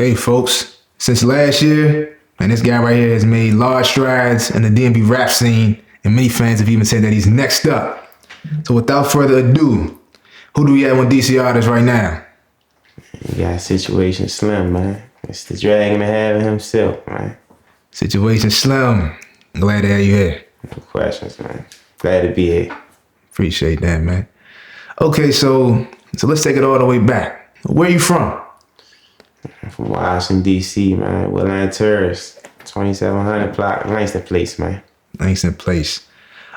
Okay, folks, since last year, and this guy right here has made large strides in the DMV rap scene, and many fans have even said that he's next up. So without further ado, who do we have on DC Artists right now? You got Situation Slim, man. It's the dragon to have himself, man. Situation Slim. Glad to have you here. No questions, man. Glad to be here. Appreciate that, man. Okay, so let's take it all the way back. Where you from? I'm from Washington, D.C., man. Welding Certification, 2700 block, Langston Place, man. Langston Place.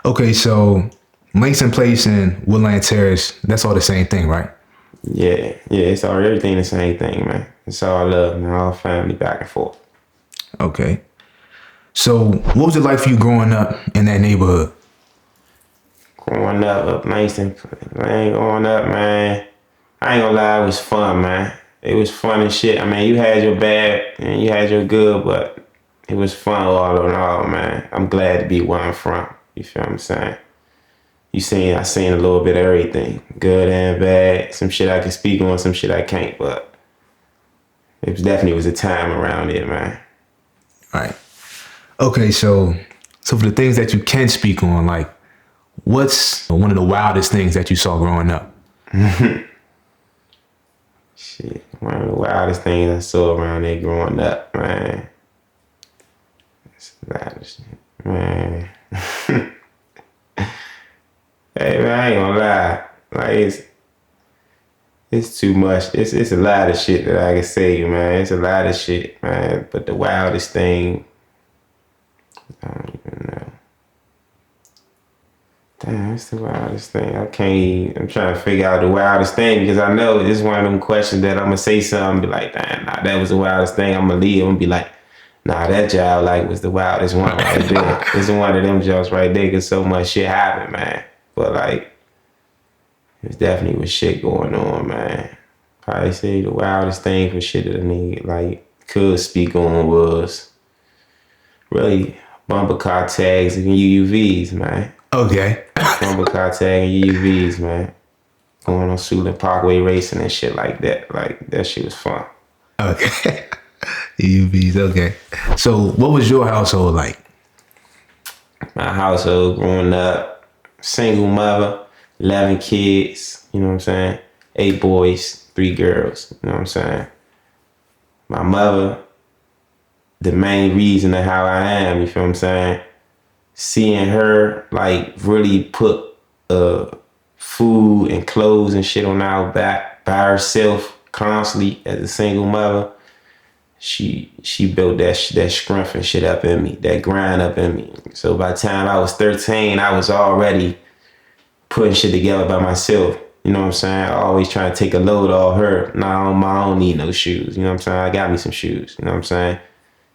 Okay, so Langston Place and Woodland Terrace, that's all the same thing, right? Yeah, it's all everything the same thing, man. It's all love, man. All family back and forth. Okay. So what was it like for you growing up in that neighborhood? Growing up Langston, growing up, man, I ain't gonna lie, it was fun, man. It was fun and shit. I mean, you had your bad and you had your good, but it was fun all in all, man. I'm glad to be where I'm from. You feel what I'm saying? I seen a little bit of everything, good and bad. Some shit I can speak on, some shit I can't, but it definitely was a time around it, man. All right. Okay, so for the things that you can speak on, like, what's one of the wildest things that you saw growing up? Shit, one of the wildest things I saw around there growing up, man. It's a lot of shit, man. Hey, man, I ain't gonna lie. Like, it's too much. It's a lot of shit that I can say, man. It's a lot of shit, man. But the wildest thing, I don't even know. Damn, it's the wildest thing. I'm trying to figure out the wildest thing because I know it's one of them questions that I'm gonna say something, be like, damn, nah, that was the wildest thing. I'm gonna leave and be like, nah, that job was the wildest one right there. It's one of them jobs right there because so much shit happened, man. But it definitely was shit going on, man. Probably say the wildest thing for shit that a nigga could speak on was really bumper car tags and UUVs, man. Okay. Bumper car tag and UUVs, man. Going on Suitland Parkway racing and shit like that. Like, that shit was fun. Okay. UUVs, okay. So what was your household like? My household growing up, single mother, 11 kids, you know what I'm saying? 8 boys, 3 girls, you know what I'm saying? My mother, the main reason of how I am, you feel what I'm saying? Seeing her really put food and clothes and shit on our back by herself constantly as a single mother, she built that strength and shit up in me, that grind up in me. So by the time I was 13, I was already putting shit together by myself. You know what I'm saying? I always trying to take a load off her. Nah, I don't need no shoes. You know what I'm saying? I got me some shoes. You know what I'm saying?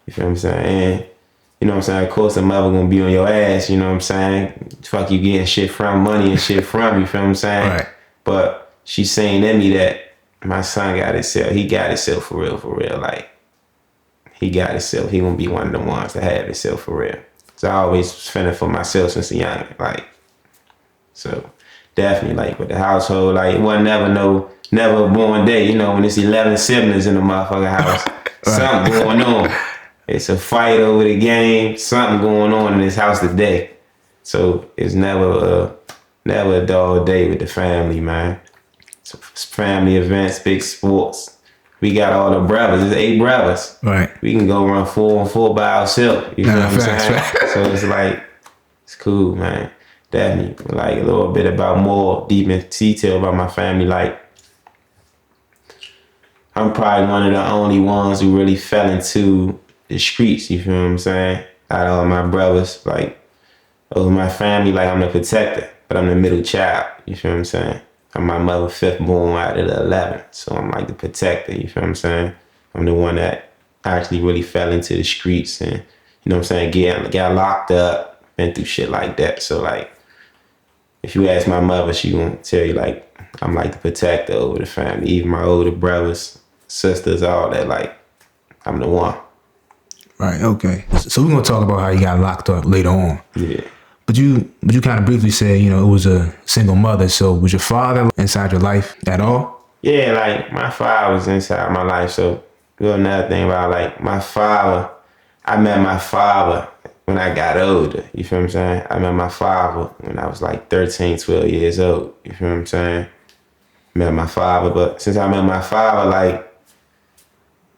You feel what I'm saying? And you know what I'm saying? Of course, the mother gonna be on your ass, you know what I'm saying? Fuck you getting shit from, money and shit from, you feel what I'm saying? Right. But she's saying in me that my son got himself, he got himself for real. He got himself, he gonna be one of the ones to have himself for real. So I always was fending for myself since a young, so definitely with the household, it wasn't never born day, you know, when it's 11 siblings in the motherfucking house, something going on. It's a fight over the game, something going on in this house today. So it's never a dull day with the family, man. So family events, big sports. We got all the brothers, there's 8 brothers. Right. We can go run 4-on-4 by ourselves. You feel what I'm saying? So it's it's cool, man. Definitely, a little bit about more deep in detail about my family. I'm probably one of the only ones who really fell into the streets, you feel what I'm saying? Out of all my brothers, over my family, I'm the protector, but I'm the middle child, you feel what I'm saying? I'm my mother's 5th born out of the 11, so I'm the protector, you feel what I'm saying? I'm the one that actually really fell into the streets and, you know what I'm saying, got locked up, been through shit like that. So if you ask my mother, she gonna tell you I'm the protector over the family. Even my older brothers, sisters, all that, I'm the one. Right, okay. So we're gonna talk about how you got locked up later on. Yeah. But you kind of briefly said, it was a single mother. So was your father inside your life at all? Yeah, my father was inside my life. So another thing about like my father. I met my father when I got older. You feel what I'm saying? I met my father when I was like 13, 12 years old. You feel what I'm saying? Met my father, but since I met my father, like,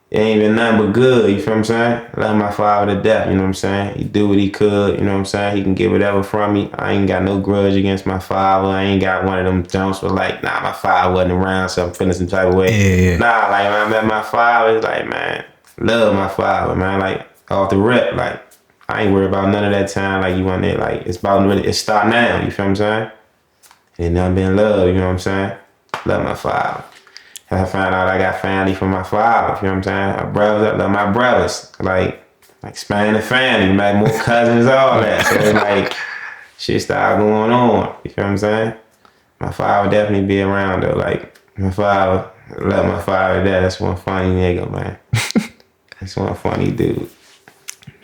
it ain't been nothing but good, you feel what I'm saying? I love my father to death, you know what I'm saying? He do what he could, you know what I'm saying? He can get whatever from me. I ain't got no grudge against my father. I ain't got one of them jumps where like, nah, my father wasn't around, so I'm feeling some type of way. Yeah. Nah, like when I met my father, it's like, man, love my father, man. Like, off the rip, like, I ain't worried about none of that time, like you want it, like, it's start now, you feel what I'm saying? Ain't nothing been love, you know what I'm saying? Love my father. I found out I got family from my father, you know what I'm saying? My brothers, I love my brothers. Like expand the family, like more cousins, all that. So it's like, shit started going on, you feel what I'm saying? My father would definitely be around though. Like, my father, I love my father to death. That's one funny nigga, man. That's one funny dude.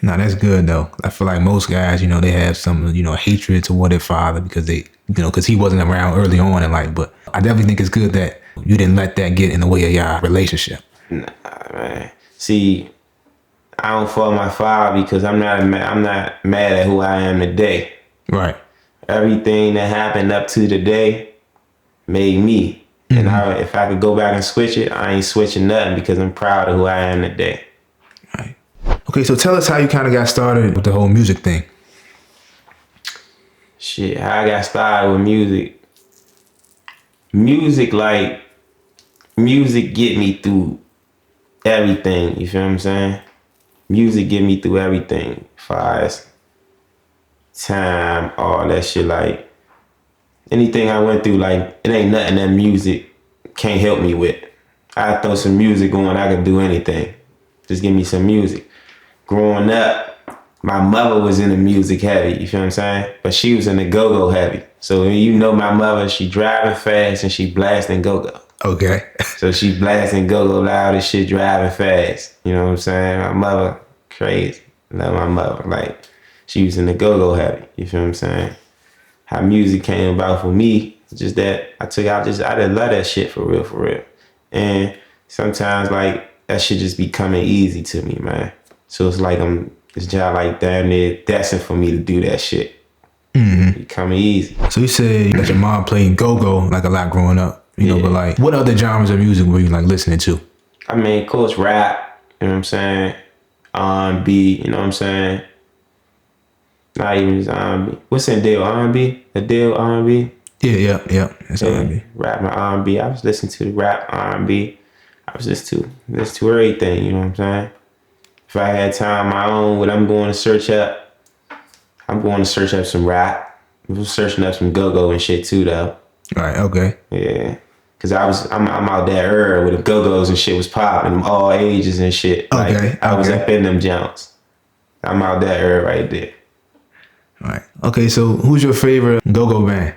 No, that's good though. I feel like most guys, you know, they have some, you know, hatred toward their father because they, you know, because he wasn't around early on in life. But I definitely think it's good that you didn't let that get in the way of your relationship. Nah, man. See, I don't fault my father because I'm not mad at who I am today. Right. Everything that happened up to today made me. Mm-hmm. And if I could go back and switch it, I ain't switching nothing because I'm proud of who I am today. Right. Okay, so tell us how you kind of got started with the whole music thing. Shit, how I got started with music. Music get me through everything, you feel what I'm saying? Music get me through everything. As far as time, all that shit, like anything I went through, like it ain't nothing that music can't help me with. I throw some music on, I could do anything. Just give me some music. Growing up, my mother was in the music heavy, you feel what I'm saying? But she was in the go-go heavy. So you know my mother, she driving fast and she blasting go-go. Okay. So she blasting go-go loud as shit, driving fast. You know what I'm saying? My mother, crazy. Love my mother. Like, she was in the go-go heavy. You feel what I'm saying? How music came about for me, just that I didn't love that shit for real. And sometimes, like, that shit just be coming easy to me, man. So it's like this job like damn near destined for me to do that shit. Mm-hmm. It coming easy. So you said that your mom played go-go like a lot growing up. You know, but like, what other genres of music were you like listening to? I mean, of course, rap, you know what I'm saying? R&B, you know what I'm saying? Not even just R&B. What's in Adele? R&B? Adele R&B? Yeah. That's R&B. Rap and R&B. I was listening to the rap, R&B. I was listening to everything, you know what I'm saying? If I had time of my own, what I'm going to search up some rap. I'm searching up some go-go and shit too, though. Right, okay. Yeah. Cause I'm out that era where the go-go's and shit was popping, all ages and shit. Like, I was up in them jumps. I'm out that era right there. All right. Okay, so who's your favorite go-go band?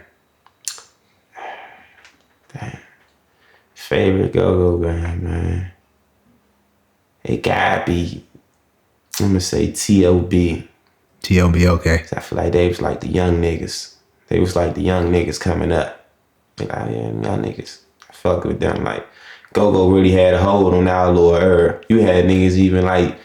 Damn. Favorite go-go band, man. It gotta be, I'm gonna say T.O.B. T.O.B., okay. I feel like they was like the young niggas. They was like the young niggas coming up. They like, yeah, young niggas. I fuck with them. Like, go-go really had a hold on our little era. You had niggas even like,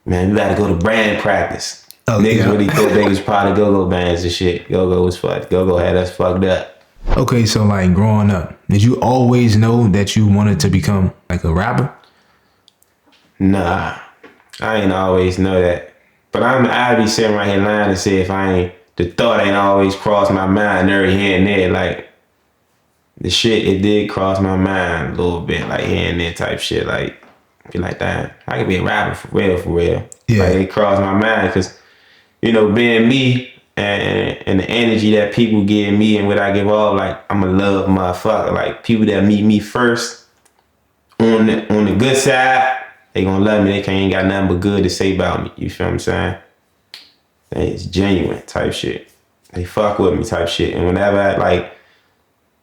man, you gotta go to brand practice. Oh, niggas really thought they was part of go-go bands and shit. Go-go was fucked. Go-go had us fucked up. Okay, so like growing up, did you always know that you wanted to become like a rapper? Nah, I ain't always know that. But I be sitting right here lying to say if the thought ain't always crossed my mind every here and there. Like, the shit, it did cross my mind a little bit, like here and there type shit. Like, be like, damn, I could be a rapper for real. Yeah. Like, it crossed my mind because, you know, being me and the energy that people give me and what I give off, like, I'm a love motherfucker. Like, people that meet me first on the good side, they gonna love me. They ain't got nothing but good to say about me. You feel what I'm saying? It's genuine type shit. They fuck with me type shit. And whenever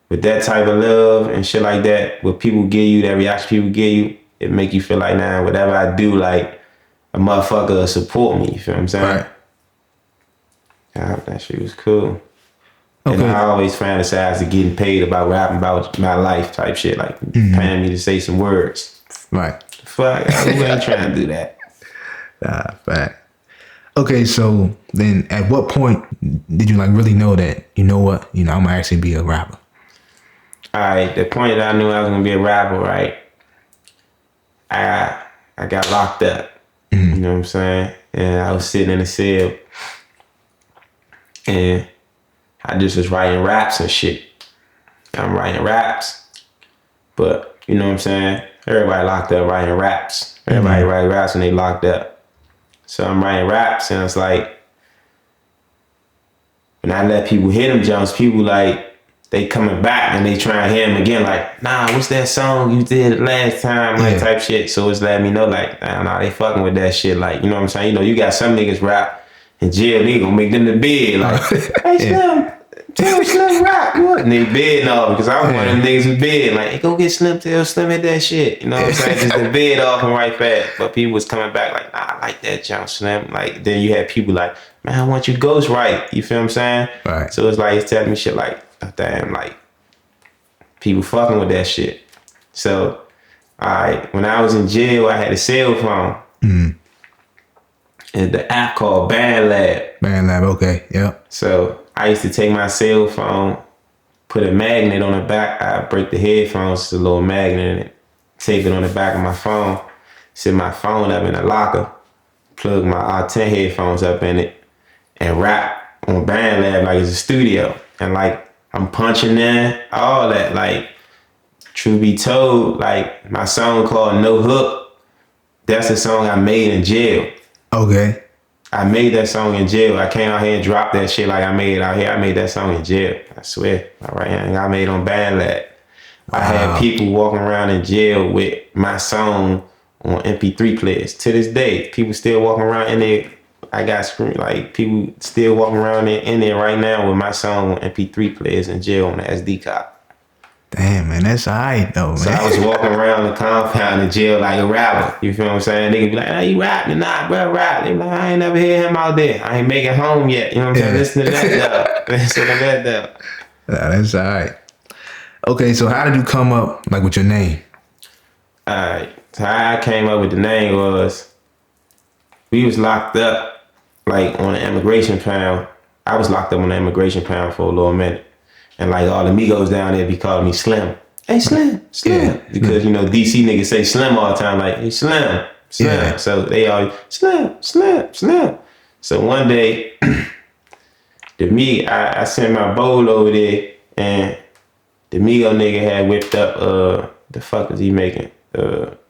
with that type of love and shit like that, what people give you, that reaction people give you, it make you feel like, nah, whatever I do, like, a motherfucker will support me. You feel what I'm saying? Right. That shit was cool. Okay. And I always fantasized to getting paid about rapping about my life type shit, like paying me to say some words. Right. fuck? Who ain't trying to do that? Fact. Okay, so then at what point did you like really know that, you know what, I'm gonna actually be a rapper? All right, the point that I knew I was gonna be a rapper, right? I got locked up. You know what I'm saying? And I was sitting in a cell, and I just was writing raps and shit. I'm writing raps, but you know what I'm saying? Everybody locked up writing raps. Everybody write raps when they locked up. So I'm writing raps, and it's like, when I let people hear them jumps, people like, they coming back and they try to hear them again, like, nah, what's that song you did last time, like type shit. So it's letting me know, like, nah, they fucking with that shit. Like, you know what I'm saying? You know, you got some niggas rap in jail, they gonna make them the bed. Like, hey, Slim, tell Slim rap, what? And they bed off, because I was one of them niggas in bed. Like, hey, go get Slim, tell Slim at that shit. You know what I'm saying? Just the bed off and right fast. But people was coming back like, nah, I like that jump, Slim. Like, then you had people like, man, I want you ghost right. You feel what I'm saying? Right. So it's like, it's telling me shit like, damn, like, people fucking with that shit. So, when I was in jail, I had a cell phone. And the app called Band Lab. Band Lab, okay, yep. So I used to take my cell phone, put a magnet on the back. I break the headphones, it's a little magnet in it. Tape it on the back of my phone. Set my phone up in a locker. Plug my 10 headphones up in it. And rap on Band Lab like it's a studio. And like, I'm punching in, all that. Like, truth be told, like, my song called No Hook, that's the song I made in jail. Okay. I made that song in jail. I came out here and dropped that shit like I made it out here. I made that song in jail. I swear. All right, I made it on Band Lab. Wow. I had people walking around in jail with my song on MP3 players. To this day, people still walking around in there. I got like people still walking around in there right now with my song on MP3 players in jail on the SD card. Damn, man, that's alright though, man. So I was walking around the compound in jail like a rapper. You feel what I'm saying? They could be like, "Hey, you rapping?" Nah, bro, rap. They be like, "I ain't never hear him out there. I ain't make it home yet." You know what I'm saying? Listen to that though. Listen to that though. Nah, that's alright. Okay, so how did you come up like with your name? Alright, so how I came up with the name was, we was locked up like on an immigration pound. I was locked up on the immigration pound for a little minute. And like all the Migos down there be calling me Slim. Hey, Slim, Slim. Yeah. Because, you know, DC niggas say Slim all the time, like, hey, Slim, Slim. Yeah. So they always, Slim, Slim, Slim. So one day, I sent my bowl over there, and the Migo nigga had whipped up, the fuck was he making?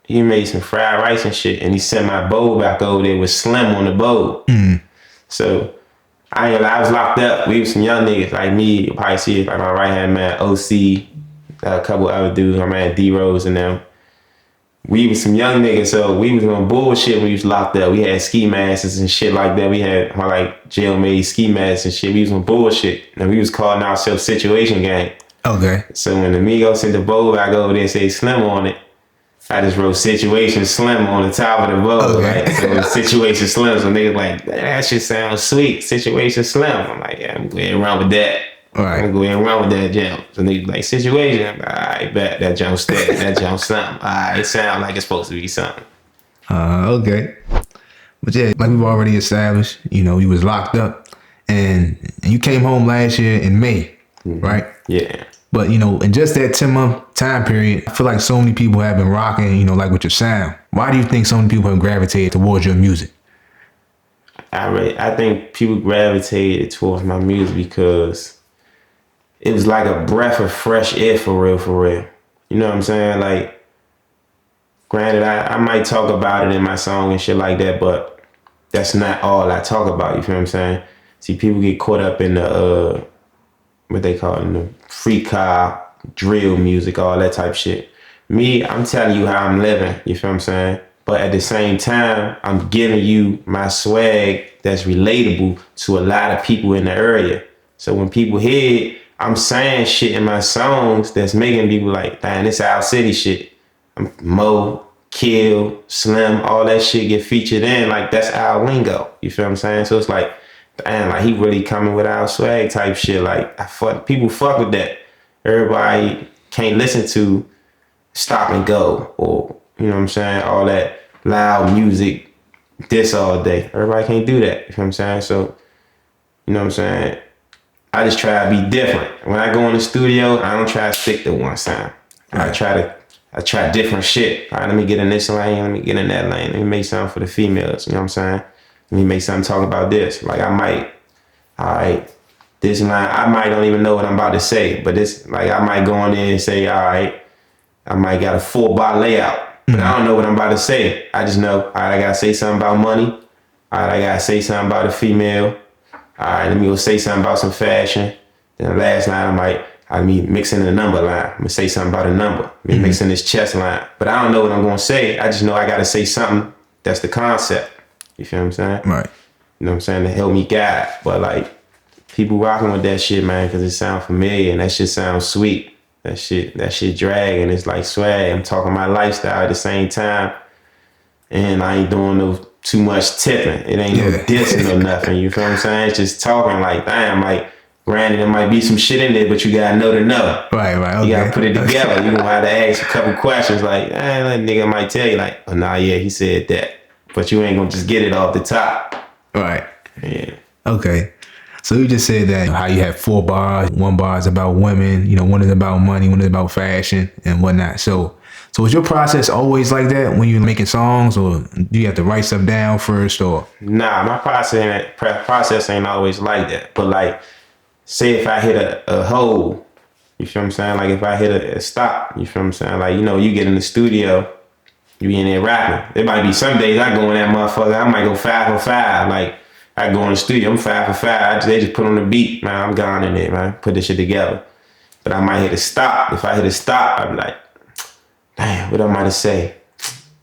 He made some fried rice and shit, and he sent my bowl back over there with Slim on the bowl. So I was locked up. We was some young niggas like me. You probably see it like my right hand man, OC, a couple other dudes, my man D Rose and them. We was some young niggas, so we was on bullshit when we was locked up. We had ski masks and shit like that. We had like jail made ski masks and shit. We was on bullshit. And we was calling ourselves Situation Gang. Okay. So when the Migos sent the bowl back over there and say Slim on it, I just wrote Situation Slim on the top of the bowl. Okay. Right? So Situation Slim. So niggas like, that shit sounds sweet. Situation Slim. I'm like, yeah, I'm going to run with that. All right. I'm going to run with that jump. So niggas like, Situation. I bet that jump steady. That jump something. It sound like it's supposed to be something. Okay. But yeah, like we've already established, you know, you was locked up and you came home last year in May, right? Yeah. But, you know, in just that 10-month time period, I feel like so many people have been rocking, you know, like with your sound. Why do you think so many people have gravitated towards your music? I think people gravitated towards my music because it was like a breath of fresh air for real, for real. You know what I'm saying? Like, granted, I might talk about it in my song and shit like that, but that's not all I talk about, you feel what I'm saying? See, people get caught up in the, what they call it, the free car, drill music, all that type shit. Me, I'm telling you how I'm living, you feel what I'm saying? But at the same time, I'm giving you my swag that's relatable to a lot of people in the area. So when people hear it, I'm saying shit in my songs that's making people like, damn, this our city shit. Mo, Kill, Slim, all that shit get featured in, like that's our lingo, you feel what I'm saying? So it's like, damn, like he really coming with our swag type shit. Like people fuck with that. Everybody can't listen to Stop and Go or you know what I'm saying, all that loud music, this all day. Everybody can't do that, you know what I'm saying? So, you know what I'm saying? I just try to be different. When I go in the studio, I don't try to stick to one sound. I try different shit. All right, let me get in this lane, let me get in that lane. Let me make something for the females, you know what I'm saying? Let me make something talk about this. Like I might, all right, this line, I might don't even know what I'm about to say, but this, like I might go in there and say, all right, I might got a 4-bar layout, but I don't know what I'm about to say. I just know, all right, I gotta say something about money. All right, I gotta say something about a female. All right, let me go say something about some fashion. Then the last line, I mean, mixing the number line. I'm gonna say something about a number. Mixing this chest line. But I don't know what I'm gonna say. I just know I gotta say something. That's the concept. You feel what I'm saying? Right. You know what I'm saying? To help me guide. But like, people rocking with that shit, man, because it sounds familiar and that shit sounds sweet. That shit drag and it's like swag. I'm talking my lifestyle at the same time. And I ain't doing no too much tipping. It ain't no dissing or nothing. You feel what I'm saying? It's just talking like, damn, like, granted, there might be some shit in there, but you gotta know to know. Right, okay. You gotta put it together. You gonna have to ask a couple questions like, that nigga might tell you like, oh, nah, yeah, he said that. But you ain't gonna just get it off the top. Right. Yeah. Okay. So you just said that how you have 4 bars. 1 bar is about women, one is about money, 1 is about fashion and whatnot. So is your process always like that when you're making songs, or do you have to write stuff down first, or? Nah, my process ain't always like that. But like, say if I hit a hole, you feel what I'm saying? Like if I hit a stop, you feel what I'm saying? Like, you get in the studio, you be in there rapping. There might be some days I go in that motherfucker, I might go 5 for 5. Like I go in the studio, I'm 5 for 5. They just put on the beat, man, I'm gone in there, man. Put this shit together. But I might hit a stop. If I hit a stop, I'm like, damn, what am I to say?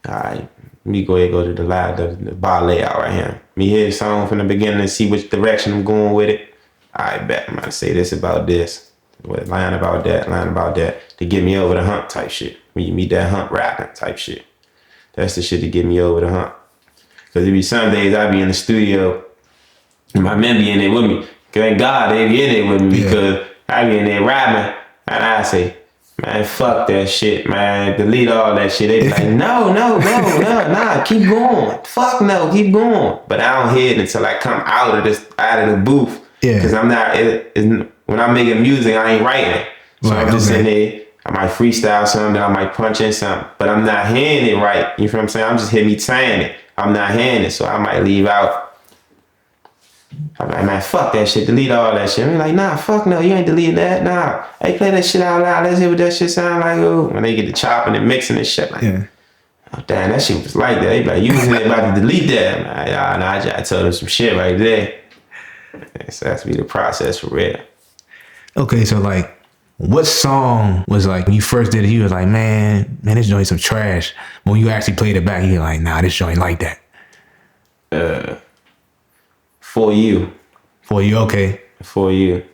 All right, let me go ahead and go to the bar layout right here. Me hear the song from the beginning and see which direction I'm going with it. I bet I'm gonna say this about this, line about that, to get me over the hump type shit. When you meet that hump rapping type shit, that's the shit to get me over the hump. Cause there be some days I be in the studio, and my men be in there with me. Thank God they be in there with me because I be in there rapping, and I say, man, fuck that shit, man. Delete all that shit. They be like, no, nah, keep going. Fuck no, keep going. But I don't hear it until I come out of the booth. Yeah. Because I'm not, when I'm making music, I ain't writing. So I'm just in there, I might freestyle something, I might punch in something, but I'm not hearing it right. You feel what I'm saying? I'm just hearing me saying it. I'm not hearing it, so I might leave out. I'm like, man, fuck that shit, delete all that shit. I'm like, nah, fuck no, you ain't deleting that, nah. Hey, play that shit out loud, let's hear what that shit sound like. Ooh. When they get the chopping and mixing and shit, like, oh, damn, that shit was like that. They be like, you was about to delete that. I'm like, nah, I just told them some shit right there. So that's be the process for real. Okay, so like, what song was like, when you first did it, you was like, man, this joint some trash. When you actually played it back, you're like, nah, this joint like that. For You. For You, okay. For You.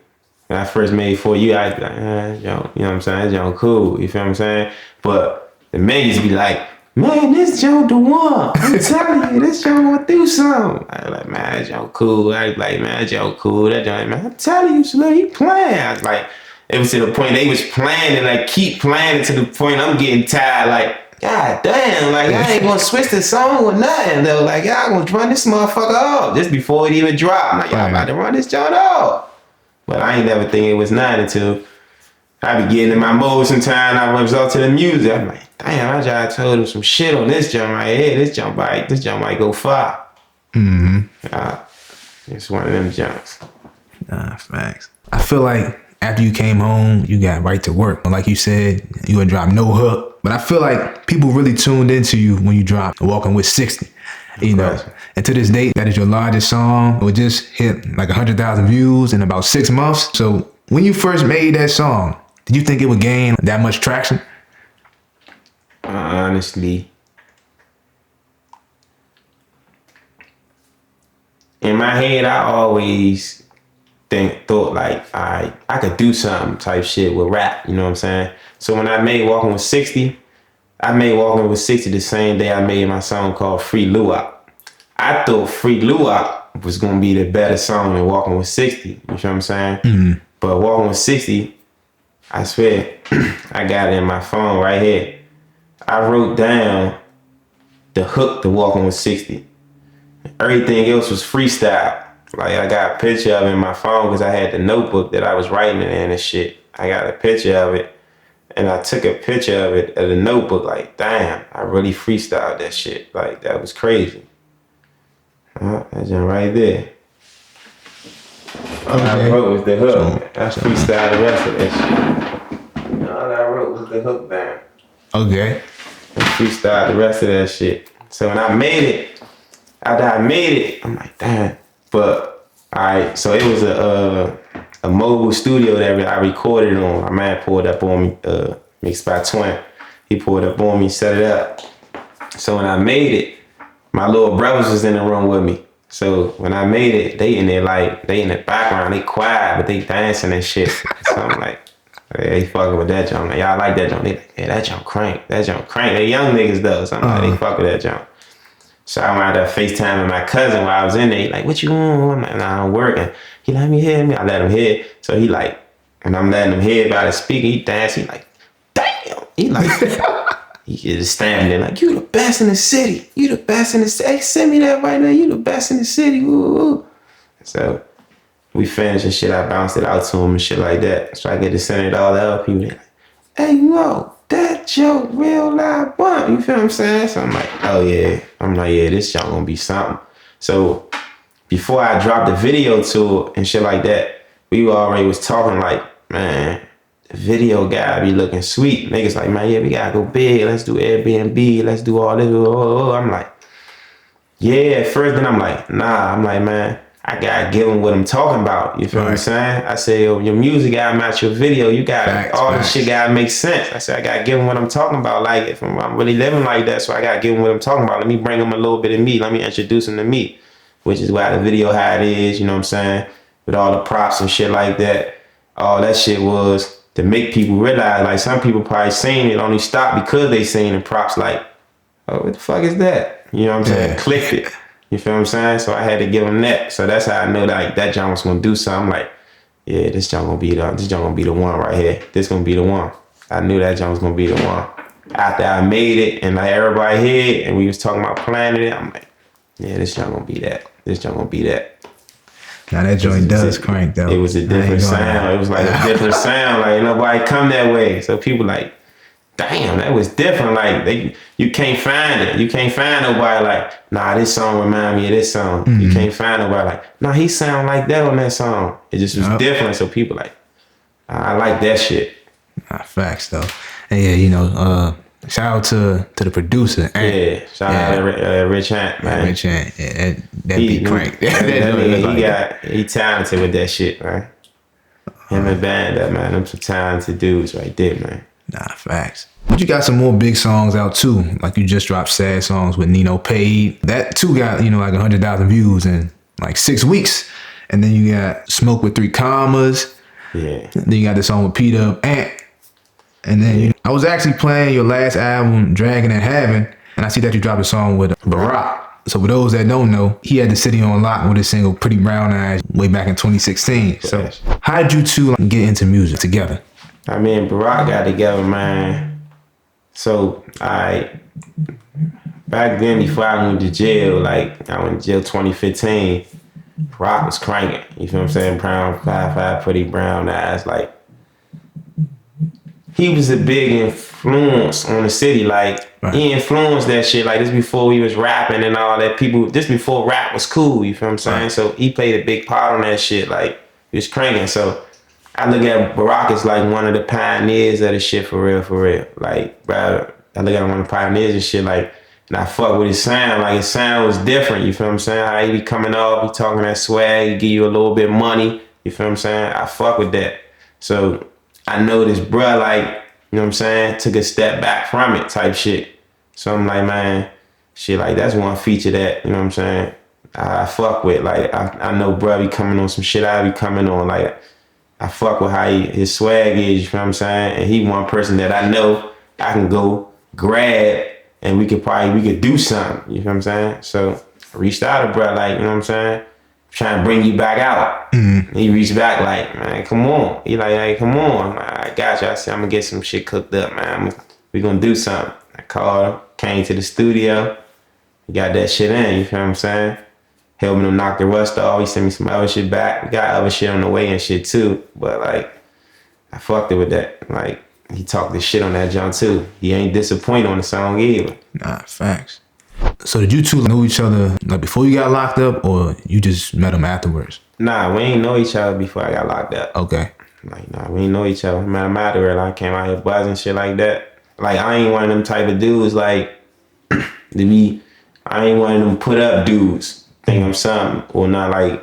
When I first made For You, I was like, you know what I'm saying? That joint cool, you feel what I'm saying? But the men used to be like, man, this joint the one. I'm telling you, this joint gonna do something. I was like, man, that joint cool. I was like, man, that joint cool. That joint, man, I'm telling you, Slim, you playing. I was like, it was to the point they was playing and like keep playing to the point I'm getting tired. Like, god damn, like I ain't gonna switch the song or nothing though. Like, y'all gonna run this motherfucker off just before it even dropped. I'm like, y'all about to run this joint off. But I ain't never think it was nothing until I be getting in my mode sometime. I result to the music. I'm like, damn, I just told him some shit on this jump right here. This jump might go far. It's one of them jumps. Nah, facts. I feel like after you came home, you got right to work. Like you said, you would drop no hook. But I feel like people really tuned into you when you dropped Walking with 60. You know, and to this date, that is your largest song. It just hit like 100,000 views in about 6 months. So when you first made that song, did you think it would gain that much traction? Honestly, in my head, I always thought like I could do something type shit with rap. You know what I'm saying? So when I made Walking with 60, I made Walking with 60 the same day I made my song called Free Luwak. I thought Free Luwak was gonna be the better song than Walking with 60. You know what I'm saying? Mm-hmm. But Walking with 60, I swear, I got it in my phone right here. I wrote down the hook to Walking with 60. Everything else was freestyle. Like, I got a picture of it in my phone because I had the notebook that I was writing it in and shit. I got a picture of it, and I took a picture of it of the notebook. Like, damn, I really freestyled that shit. Like, that was crazy. That joint right there. All I wrote was the hook. I freestyled the rest of that shit. All I wrote was the hook down. Okay. I freestyled the rest of that shit. So when I made it, after I made it, I'm like, damn. But, alright, so it was a mobile studio that I recorded on. My man pulled up on me, mixed by Twin. He pulled up on me, set it up. So when I made it, my little brothers was in the room with me. So when I made it, they in there like, they in the background, they quiet, but they dancing and shit. So I'm like, they fucking with that junk. Y'all like that junk? They like, yeah, that junk crank. That junk crank. They young niggas though. So I'm like, they fuck with that junk. So I went out there FaceTime with my cousin while I was in there. He like, what you want? I'm like, nah, I'm working. He let me hear me. I let him hear. So he like, and I'm letting him hear by the speaker. He dance. He like, damn. He like, he just standing there like, you the best in the city. You the best in the city. Hey, send me that right now. You the best in the city. Woo, woo. So we finished and shit. I bounced it out to him and shit like that. So I get to send it all to other people. They like, hey, whoa, that your real live one. You feel what I'm saying? So I'm like, oh yeah. I'm like, yeah, this y'all gonna be something. So before I dropped the video to it and shit like that, we already was talking like, man, the video gotta be looking sweet. Niggas like, man, yeah, we gotta go big. Let's do Airbnb. Let's do all this. I'm like, yeah, at first. Then I'm like, nah. I'm like, man, I gotta give them what I'm talking about. You feel what I'm saying? I say, yo, your music gotta match your video. You got all this shit gotta make sense. I said, I gotta give them what I'm talking about. Like, if I'm really living like that, so I gotta give them what I'm talking about. Let me bring them a little bit of me. Let me introduce them to me, which is why the video how it is. You know what I'm saying? With all the props and shit like that. All that shit was to make people realize. Like, some people probably seen it only stopped because they seen the props. Like, oh, what the fuck is that? You know what I'm saying? Clicked it. You feel what I'm saying? So I had to give them that. So that's how I know like that junk was gonna do something. I'm like, yeah, this junk gonna be the one right here. This gonna be the one. I knew that junk was gonna be the one. After I made it and like everybody here and we was talking about planning it, I'm like, yeah, this junk gonna be that. This junk gonna be that. Now that joint does crank though. It was a different sound. It was like a different sound. Like nobody come that way. So people like, damn, that was different. Like you can't find it. You can't find nobody like, nah, this song remind me of this song. Mm-hmm. You can't find nobody like, nah, he sound like that on that song. It just was different. So people like, I like that shit. Facts though. And yeah, you know, shout out to the producer. Yeah, shout out to Rich Ant, man. Rich Ant, yeah, that beat crank. He talented with that shit, man. Him and Banda, man, them some talented dudes right there, man. Nah, facts. But you got some more big songs out too. Like you just dropped Sad Songs with Nino Paid. That too got, you know, like 100,000 views in like 6 weeks. And then you got Smoke with 3 Commas. Yeah. Then you got the song with Peter Ant. And then you know, I was actually playing your last album, Dragging and Having, and I see that you dropped a song with Barack. So for those that don't know, he had the city on lock with his single Pretty Brown Eyes way back in 2016. So how did you two get into music together? I mean, Barack got together, man. So back then, before I went to jail, like I went to jail 2015, Barack was cranking. You feel what I'm saying? Brown 5'5", Pretty Brown Eyes. Like, he was a big influence on the city. Like, he influenced that shit. Like, this before he was rapping and all that. This before rap was cool. You feel what I'm saying? So he played a big part on that shit. Like, he was cranking. So I look at Barack as like one of the pioneers of the shit for real, for real. Like, bro, I look at him one of the pioneers and shit, like, and I fuck with his sound. Like, his sound was different, you feel what I'm saying? How he be coming off, he talking that swag, he give you a little bit of money, you feel what I'm saying? I fuck with that. So I know this bruh, like, you know what I'm saying, took a step back from it type shit. So I'm like, man, shit, like, that's one feature that, you know what I'm saying, I fuck with. Like, I know bruh be coming on some shit I be coming on, like, I fuck with how his swag is, you feel what I'm saying? And he one person that I know I can go grab and we could do something, you feel what I'm saying? So I reached out to bro, like, you know what I'm saying? Trying to bring you back out. Mm-hmm. He reached back like, man, come on. He like, hey, come on. I got you. I said, I'm gonna get some shit cooked up, man. We gonna do something. Like, called him, came to the studio, got that shit in, you feel what I'm saying? Helping him knock the rust off. He sent me some other shit back. We got other shit on the way and shit too. But like, I fucked it with that. Like, he talked this shit on that jump too. He ain't disappointed on the song either. Nah, facts. So did you two know each other like before you got locked up, or you just met him afterwards? Nah, we ain't know each other before I got locked up. Okay. Like, nah, we ain't know each other. Met him afterwards. Like, I came out here buzzing shit like that. Like, I ain't one of them type of dudes like I ain't one of them put up dudes. Think I'm something, or not like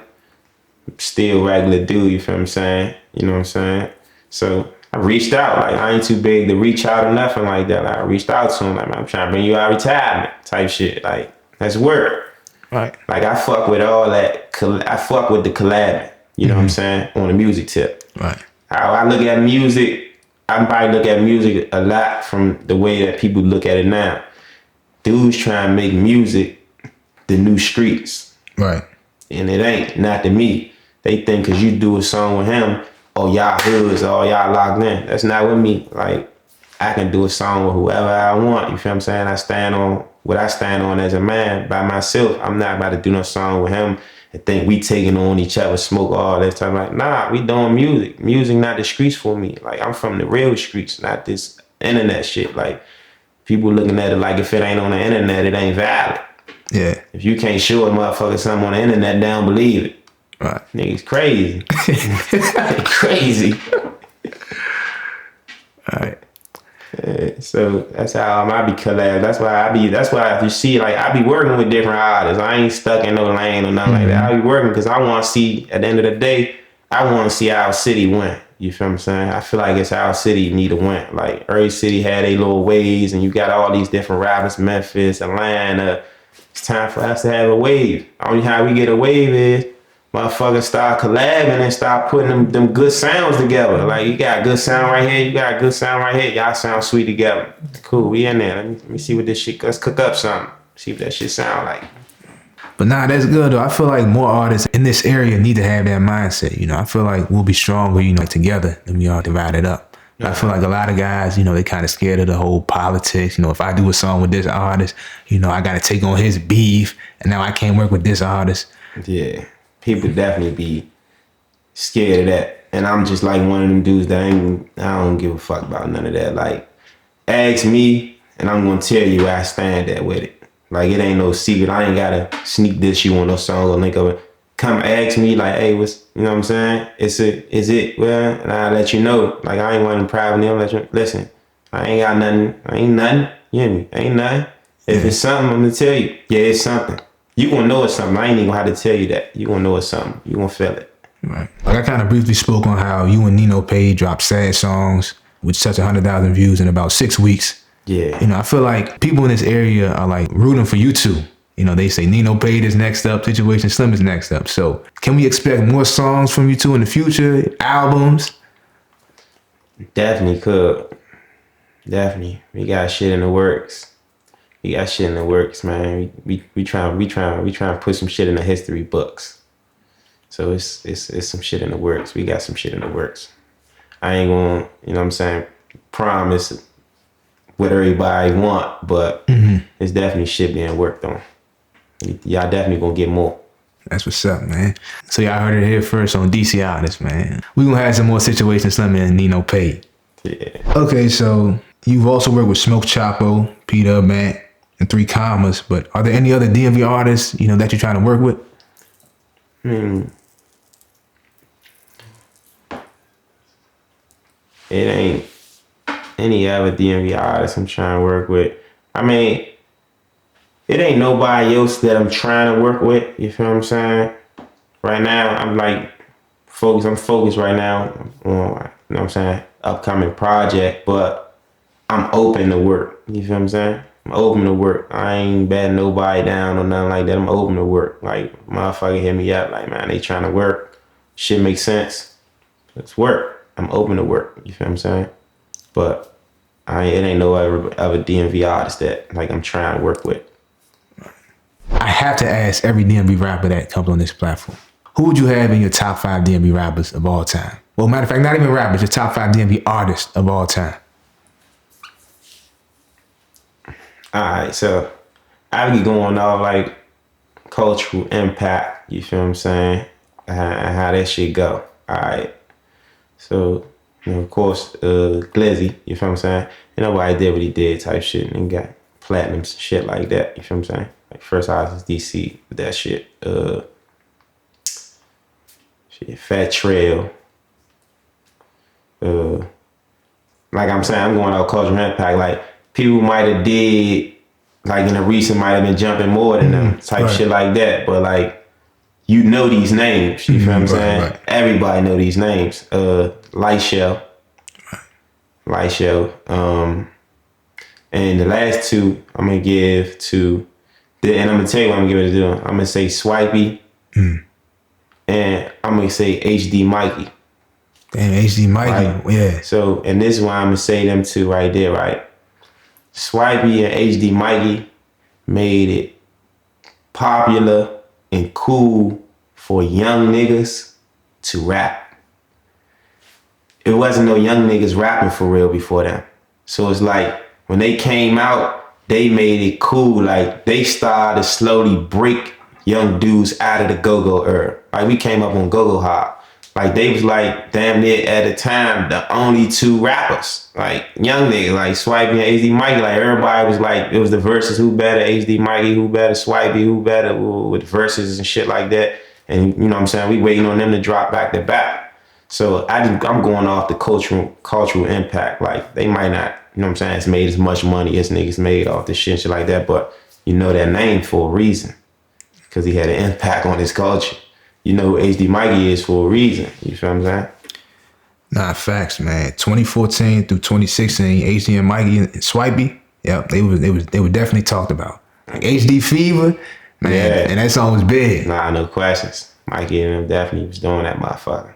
still regular dude. You feel what I'm saying? You know what I'm saying? So I reached out. Like, I ain't too big to reach out or nothing like that. Like, I reached out to him. Like, I'm trying to bring you out of retirement type shit. Like, that's work. Right. Like, I fuck with all that. I fuck with the collabing. You know what I'm saying? On the music tip. Right. How I look at music, I probably look at music a lot from the way that people look at it now. Dudes trying to make music the new streets. Right. And it ain't, not to me. They think because you do a song with him, oh, y'all hoods, oh, y'all locked in. That's not with me. Like, I can do a song with whoever I want. You feel what I'm saying? I stand on what I stand on as a man by myself. I'm not about to do no song with him and think we taking on each other, smoke all that time. Like, nah, we doing music. Music not the streets for me. Like, I'm from the real streets, not this internet shit. Like, people looking at it like if it ain't on the internet, it ain't valid. Yeah. If you can't show a motherfucker something on the internet, they don't believe it. Right. Niggas crazy. Crazy. All right. So that's how I be collab. That's why if you see, like, I be working with different artists. I ain't stuck in no lane or nothing like that. I be working because I want to see, at the end of the day, I want to see our city win. You feel what I'm saying? I feel like it's our city need to win. Like, every city had a little waves, and you got all these different rappers, Memphis, Atlanta. It's time for us to have a wave. Only how we get a wave is motherfuckers start collabing and start putting them good sounds together. Like, you got good sound right here, you got good sound right here. Y'all sound sweet together. Cool, we in there. Let me see what this shit, let's cook up something. See what that shit sound like. But nah, that's good though. I feel like more artists in this area need to have that mindset. You know, I feel like we'll be stronger, you know, together than we all divided up. I feel like a lot of guys, you know, they kind of scared of the whole politics. You know, if I do a song with this artist, you know, I got to take on his beef, and now I can't work with this artist. Yeah, people definitely be scared of that. And I'm just like one of them dudes that I don't give a fuck about none of that. Like, ask me, and I'm going to tell you where I stand at with it. Like, it ain't no secret. I ain't got to sneak this you on no song or link of it. Come ask me, like, hey, what's, you know what I'm saying? Is it? Well, and I'll let you know. Like, I ain't wanting privately. I'm let you, listen, I ain't got nothing. I ain't nothing. You hear me? Ain't nothing. If it's something, I'm going to tell you. Yeah, it's something. You going to know it's something. I ain't even going to have to tell you that. You going to know it's something. You going to feel it. Right. Like, I kind of briefly spoke on how you and Nino Page dropped sad songs with such 100,000 views in about 6 weeks. Yeah. You know, I feel like people in this area are like rooting for you two. You know, they say Nino Page is next up, Situation Slim is next up. So can we expect more songs from you two in the future? Albums? Definitely could. Definitely. We got shit in the works. Man. We trying to put some shit in the history books. So it's some shit in the works. We got some shit in the works. I ain't gonna, you know what I'm saying, promise what everybody want, but it's definitely shit being worked on. Y'all definitely gonna get more. That's what's up, man. So y'all heard it here first on DC Artists, man. We gonna have some more Situation Slim and Nino Pay. Yeah. Okay, so you've also worked with Smoke Chapo, Peter Matt, and 3 Commas, but are there any other DMV artists, you know, that you're trying to work with? It ain't any other DMV artists I'm trying to work with. I mean, it ain't nobody else that I'm trying to work with. You feel what I'm saying? Right now, I'm like focused. I'm focused right now on, you know what I'm saying, upcoming project. But I'm open to work. You feel what I'm saying? I'm open to work. I ain't batting nobody down or nothing like that. I'm open to work. Like, motherfucker hit me up. Like, man, they trying to work. Shit makes sense. Let's work. I'm open to work. You feel what I'm saying? But it ain't no other DMV artist that, like, I'm trying to work with. I have to ask every DMV rapper that comes on this platform, who would you have in your top 5 DMV rappers of all time? Well, matter of fact, not even rappers, your top 5 DMV artists of all time. Alright, so I be going off like cultural impact, you feel what I'm saying? How that shit go. Alright. So, of course, Glizzy, you feel what I'm saying? And nobody did what he did type shit and got platinums and shit like that, you feel what I'm saying? Like first artist DC with that shit. Fat Trail. Like I'm saying, I'm going off cultural impact. Like people might have did, like in the recent might have been jumping more than them type shit like that. But like, you know these names, you feel what I'm saying? Right. Everybody know these names. Light Show. And the last two I'm gonna give to, and I'm gonna tell you what I'm gonna give it to do. I'm gonna say Swipey, and I'm gonna say HD Mikey. Damn, HD Mikey, right? Yeah. So, and this is why I'm gonna say them two right there, right? Swipey and HD Mikey made it popular and cool for young niggas to rap. It wasn't no young niggas rapping for real before them. So it's like, when they came out, they made it cool. Like, they started to slowly break young dudes out of the go-go era. Like, we came up on go-go hop. Like, they was like, damn near at the time, the only two rappers. Like, young niggas, like Swipey and HD Mikey. Like, everybody was like, it was the verses, who better, HD Mikey, who better, Swipey, who better, with verses and shit like that. And, you know what I'm saying, we waiting on them to drop back to back. So I'm going off the cultural impact. Like, they might not, you know what I'm saying, it's made as much money as niggas made off this shit and shit like that, but you know that name for a reason, because he had an impact on his culture. You know who HD Mikey is for a reason. You feel what I'm saying? Nah, facts, man. 2014 through 2016, HD and Mikey and Swipey, yeah, they were definitely talked about. Like HD Fever, man, yeah. And that song was big. Nah, no questions. Mikey and them definitely was doing that motherfucker.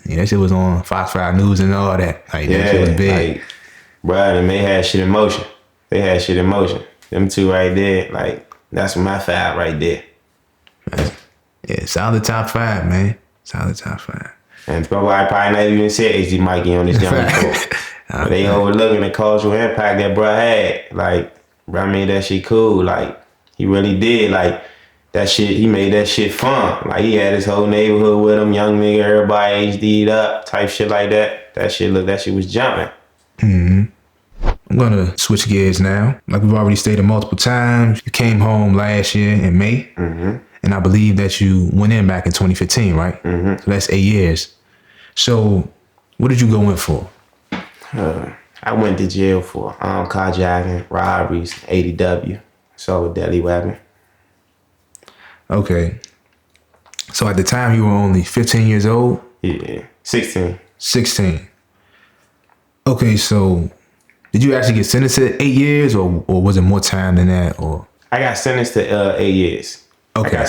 Yeah, that shit was on Fox 5 News and all that. Like, that shit was big. Like, bruh, and they had shit in motion. Them two right there, like, that's my five right there. Yeah, solid top five, man. Solid top five. And I probably not even said HD Mikey on this young report. But they overlooking the cultural impact that bruh had. Like, bruh made that shit cool. Like, he really did. Like, that shit, he made that shit fun. Like, he had his whole neighborhood with him, young nigga, everybody HD'd up, type shit like that. That shit was jumping. Mm-hmm. I'm gonna switch gears now. Like we've already stated multiple times, you came home last year in May. Mm-hmm. And I believe that you went in back in 2015, right? Mm-hmm. So that's 8 years. So what did you go in for? I went to jail for carjacking, robberies, ADW, assault with deadly weapon. Okay. So at the time you were only 15 years old? Yeah, 16. 16. Okay, so did you actually get sentenced to 8 years or was it more time than that? Or I got sentenced to 8 years. Okay. I got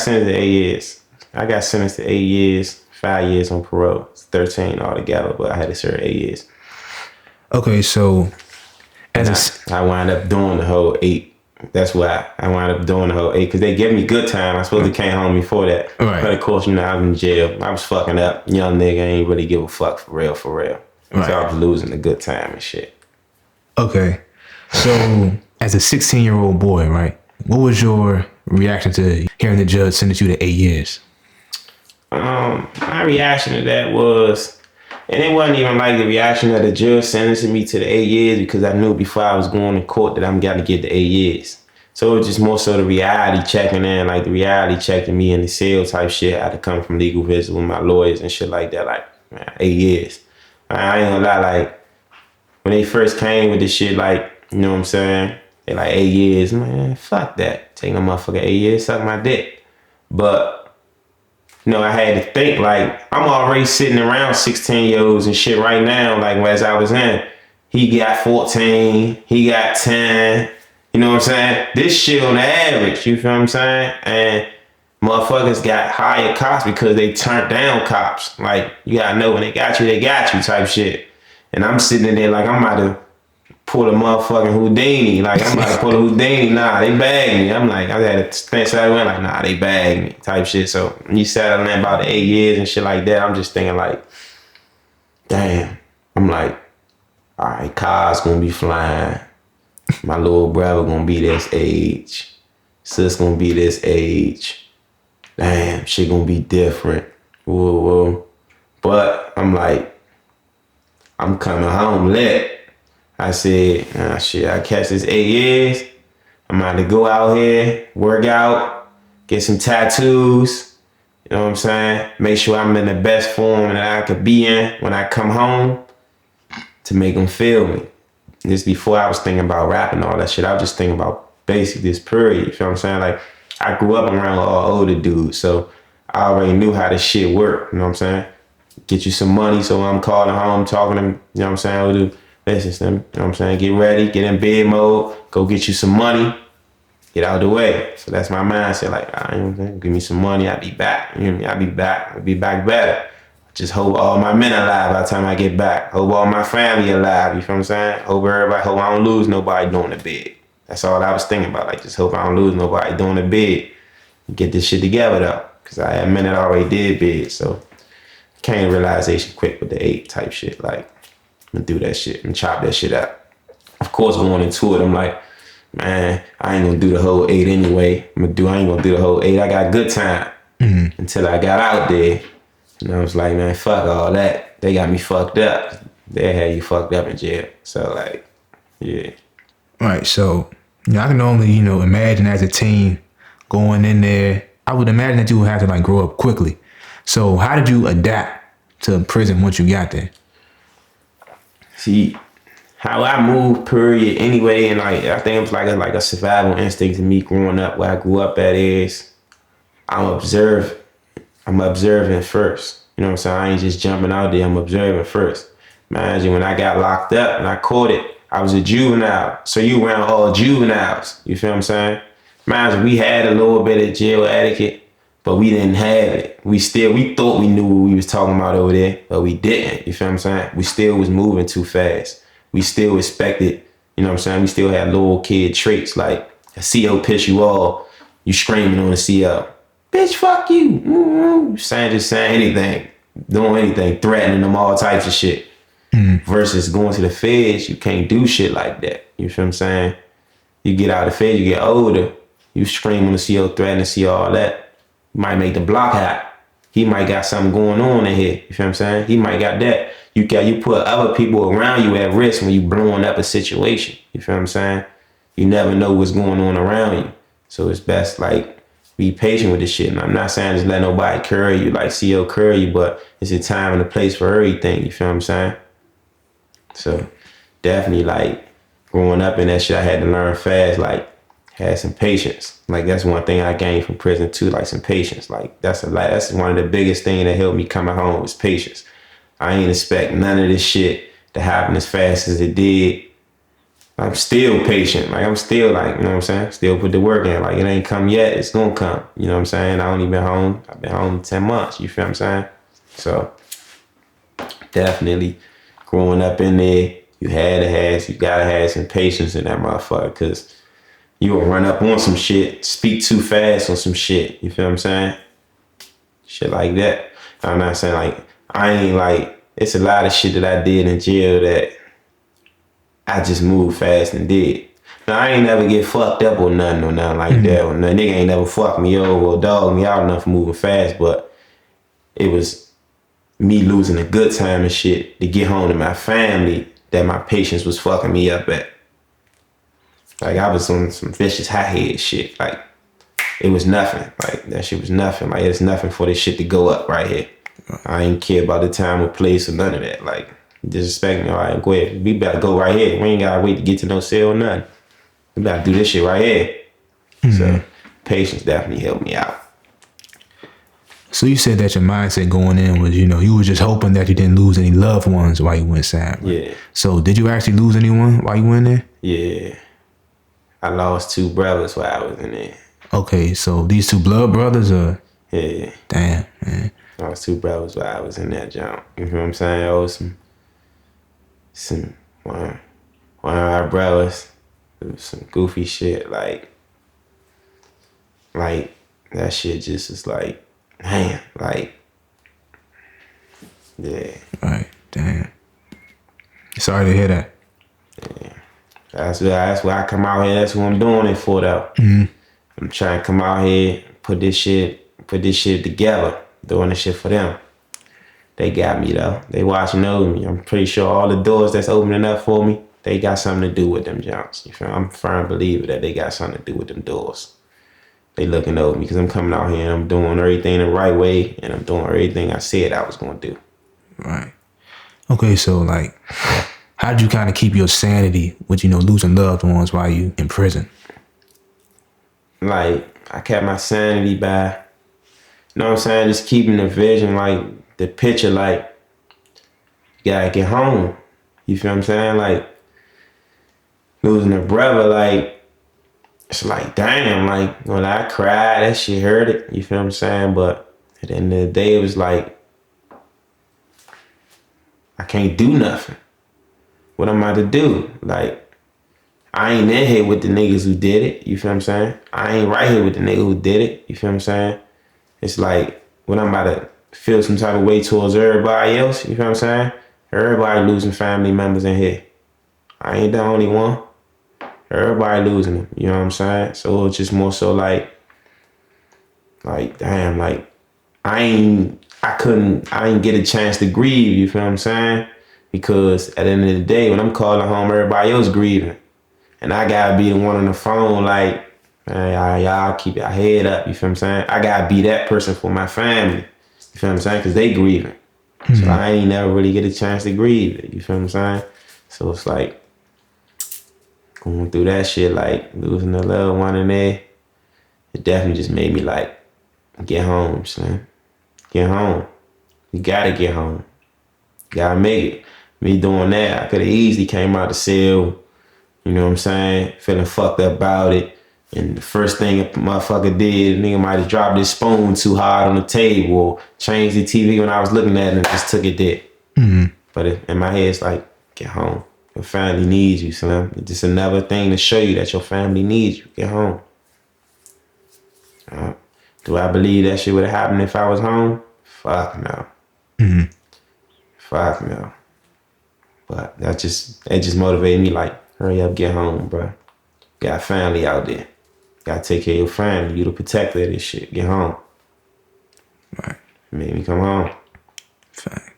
sentenced to 8 years, 5 years on parole. It's 13 altogether, but I had to serve 8 years. Okay, so I wound up doing the whole 8. That's why I wound up doing the whole 8, because they gave me good time. I supposed to came home before that. Right. But of course, you know, I was in jail. I was fucking up. Young nigga ain't really give a fuck for real. Right. So I was losing the good time and shit. Okay. So as a 16-year-old boy, right, what was your reaction to hearing the judge sentence you to 8 years? My reaction to that was, and it wasn't even like the reaction of the judge sentencing me to the 8 years, because I knew before I was going to court that I'm got to get the 8 years. So it was just more so the reality checking in, like the reality checking me in the cell type shit. I had to come from legal visit with my lawyers and shit like that. Like, man, 8 years. I ain't gonna lie, like, when they first came with this shit, like, you know what I'm saying? They like 8 years, man, fuck that. Take no motherfucker 8 years, suck my dick. But, you know, I had to think, like, I'm already sitting around 16-year-olds and shit right now, like, as I was in. He got 14, he got 10, you know what I'm saying? This shit on the average, you feel what I'm saying? And motherfuckers got higher cops because they turned down cops. Like, you gotta know when they got you type shit. And I'm sitting in there like I'm about to pull a motherfucking Houdini. Like, I'm about to pull a Houdini. Nah, they bagged me. I'm like, I had to think Saturday like, nah, they bagged me type shit. So when you sat on there about the 8 years and shit like that, I'm just thinking like, damn. I'm like, all right, cars gonna be flying. My little brother gonna be this age. Sis gonna be this age. Damn, shit gonna be different. Whoa, whoa. But I'm like, I'm coming home lit. I said, shit, I catch this 8 years. I'm about to go out here, work out, get some tattoos. You know what I'm saying? Make sure I'm in the best form that I could be in when I come home to make them feel me. This before I was thinking about rapping all that shit. I was just thinking about basic this period. You feel what I'm saying? Like, I grew up around all older dudes, so I already knew how this shit worked. You know what I'm saying? Get you some money, so I'm calling home, talking to them. You know what I'm saying? We'll do business them. You know what I'm saying? Get ready, get in bed mode, go get you some money, get out of the way. So that's my mindset. Like, give me some money, I'll be back. You know what I mean? I'll be back better. Just hope all my men alive by the time I get back. Hope all my family alive. You feel what I'm saying? Hope I don't lose nobody doing the bid. That's all I was thinking about. Like, just hope I don't lose nobody doing the bid. Get this shit together though. Cause I had men that already did bid. So came to realization quick with the 8 type shit. Like, I'm gonna do that shit and chop that shit up. Of course, going into it, I'm like, man, I ain't gonna do the whole 8 anyway. I ain't gonna do the whole 8. I got good time. Until I got out there. And I was like, man, fuck all that. They got me fucked up. They had you fucked up in jail. So, like, yeah. All right, so, I can only, imagine as a teen going in there. I would imagine that you would have to, like, grow up quickly. So, how did you adapt to prison once you got there? See, how I moved, period, anyway, and, like, I think it was like a survival instinct to me growing up. Where I grew up at is, I'm observing first. You know what I'm saying? I ain't just jumping out there. I'm observing first. Imagine when I got locked up and I caught it, I was a juvenile. So you around all juveniles. You feel what I'm saying? Imagine we had a little bit of jail etiquette, but we didn't have it. We thought we knew what we was talking about over there, but we didn't. You feel what I'm saying? We still was moving too fast. We still expected, you know what I'm saying? We still had little kid traits like a CO piss you off, you screaming on the CO. Bitch, fuck you. Saying anything, doing anything, threatening them, all types of shit. Versus going to the feds, you can't do shit like that. You feel what I'm saying? You get out of the feds, you get older, you scream on the CO, threaten the CO, all that. You might make the block hot. He might got something going on in here. You feel what I'm saying? He might got that. You put other people around you at risk when you blowing up a situation. You feel what I'm saying? You never know what's going on around you. So it's best, like, be patient with this shit. And I'm not saying just let nobody curry you, like CO curry you, but it's a time and a place for everything. You feel what I'm saying? So definitely, like, growing up in that shit, I had to learn fast, like, had some patience. Like, that's one thing I gained from prison too, like some patience. Like, that's one of the biggest things that helped me coming home was patience. I ain't expect none of this shit to happen as fast as it did. I'm still patient. Like, I'm still, like, you know what I'm saying? Still put the work in. Like, it ain't come yet. It's gonna come. You know what I'm saying? I only been home. I've been home 10 months. You feel what I'm saying? So, definitely growing up in there, you gotta have some patience in that motherfucker, because you will run up on some shit, speak too fast on some shit. You feel what I'm saying? Shit like that. I'm not saying, like, I ain't, like, it's a lot of shit that I did in jail that I just moved fast and did. Now, I ain't never get fucked up or nothing like that. Or nothing. Nigga ain't never fucked me over or dog me out enough for moving fast, but it was me losing a good time and shit to get home to my family that my patience was fucking me up at. Like, I was on some vicious high-head shit. Like, it was nothing. Like, that shit was nothing. Like, it's nothing for this shit to go up right here. I ain't care about the time or place or none of that. Like, disrespect me, all right, go ahead. We better go right here. We ain't gotta wait to get to no cell or nothing. We better do this shit right here. So, patience definitely helped me out. So you said that your mindset going in was, you were just hoping that you didn't lose any loved ones while you went inside. Right? Yeah. So did you actually lose anyone while you went there? Yeah. I lost 2 brothers while I was in there. Okay, so these 2 blood brothers or? Yeah. Damn, man. I lost 2 brothers while I was in that jump. You know what I'm saying? I was one of our brothers. It was some goofy shit. Like that shit just is like, man, like, yeah. Right, damn. Sorry to hear that. Yeah. That's why I come out here. That's what I'm doing it for, though. I'm trying to come out here, put this shit together, doing this shit for them. They got me though. They watching over me. I'm pretty sure all the doors that's opening up for me, they got something to do with them jumps. You feel me? I'm a firm believer that they got something to do with them doors. They looking over me because I'm coming out here and I'm doing everything the right way and I'm doing everything I said I was gonna do. Right. Okay, so like, how'd you kind of keep your sanity with, losing loved ones while you in prison? Like, I kept my sanity by, you know what I'm saying, just keeping the vision, like, the picture, like, you gotta get home. You feel what I'm saying? Like, losing a brother, like, it's like, damn, like, when I cried, that shit hurt it. You feel what I'm saying? But at the end of the day, it was like, I can't do nothing. What am I to do? Like, I ain't in here with the niggas who did it. You feel what I'm saying? I ain't right here with the nigga who did it. You feel what I'm saying? It's like, when I'm about to feel some type of way towards everybody else, you feel what I'm saying? Everybody losing family members in here. I ain't the only one. Everybody losing them. You know what I'm saying? So it's just more so like damn, like I didn't get a chance to grieve, you feel what I'm saying? Because at the end of the day, when I'm calling home, everybody else grieving. And I gotta be the one on the phone, like, man, y'all keep your head up, you feel what I'm saying? I gotta be that person for my family, you feel what I'm saying? Because they grieving. So I ain't never really get a chance to grieve it, you feel what I'm saying? So it's like, going through that shit, like, losing a loved one in there, it definitely just made me, like, get home, son. Get home. You gotta get home. You gotta make it. Me doing that, I could have easily came out the cell, you know what I'm saying, feeling fucked up about it. And the first thing a motherfucker did, a nigga might have dropped his spoon too hard on the table or changed the TV when I was looking at it and just took it there. But in my head, it's like, get home. Your family needs you, Slim. It's just another thing to show you that your family needs you. Get home. Do I believe that shit would have happened if I was home? Fuck no. Fuck no. But it just motivated me, like, hurry up, get home, bro. Got family out there. Gotta take care of your family. You the protector of this shit. Get home. Right. Made me come home. Fact.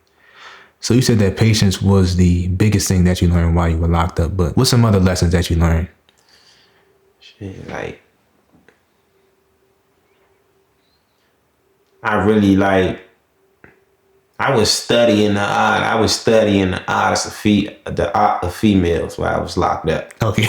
So you said that patience was the biggest thing that you learned while you were locked up, but what's some other lessons that you learned? Shit, like, I really, like, I was studying the art. I was studying the arts of the art of females while I was locked up. Okay.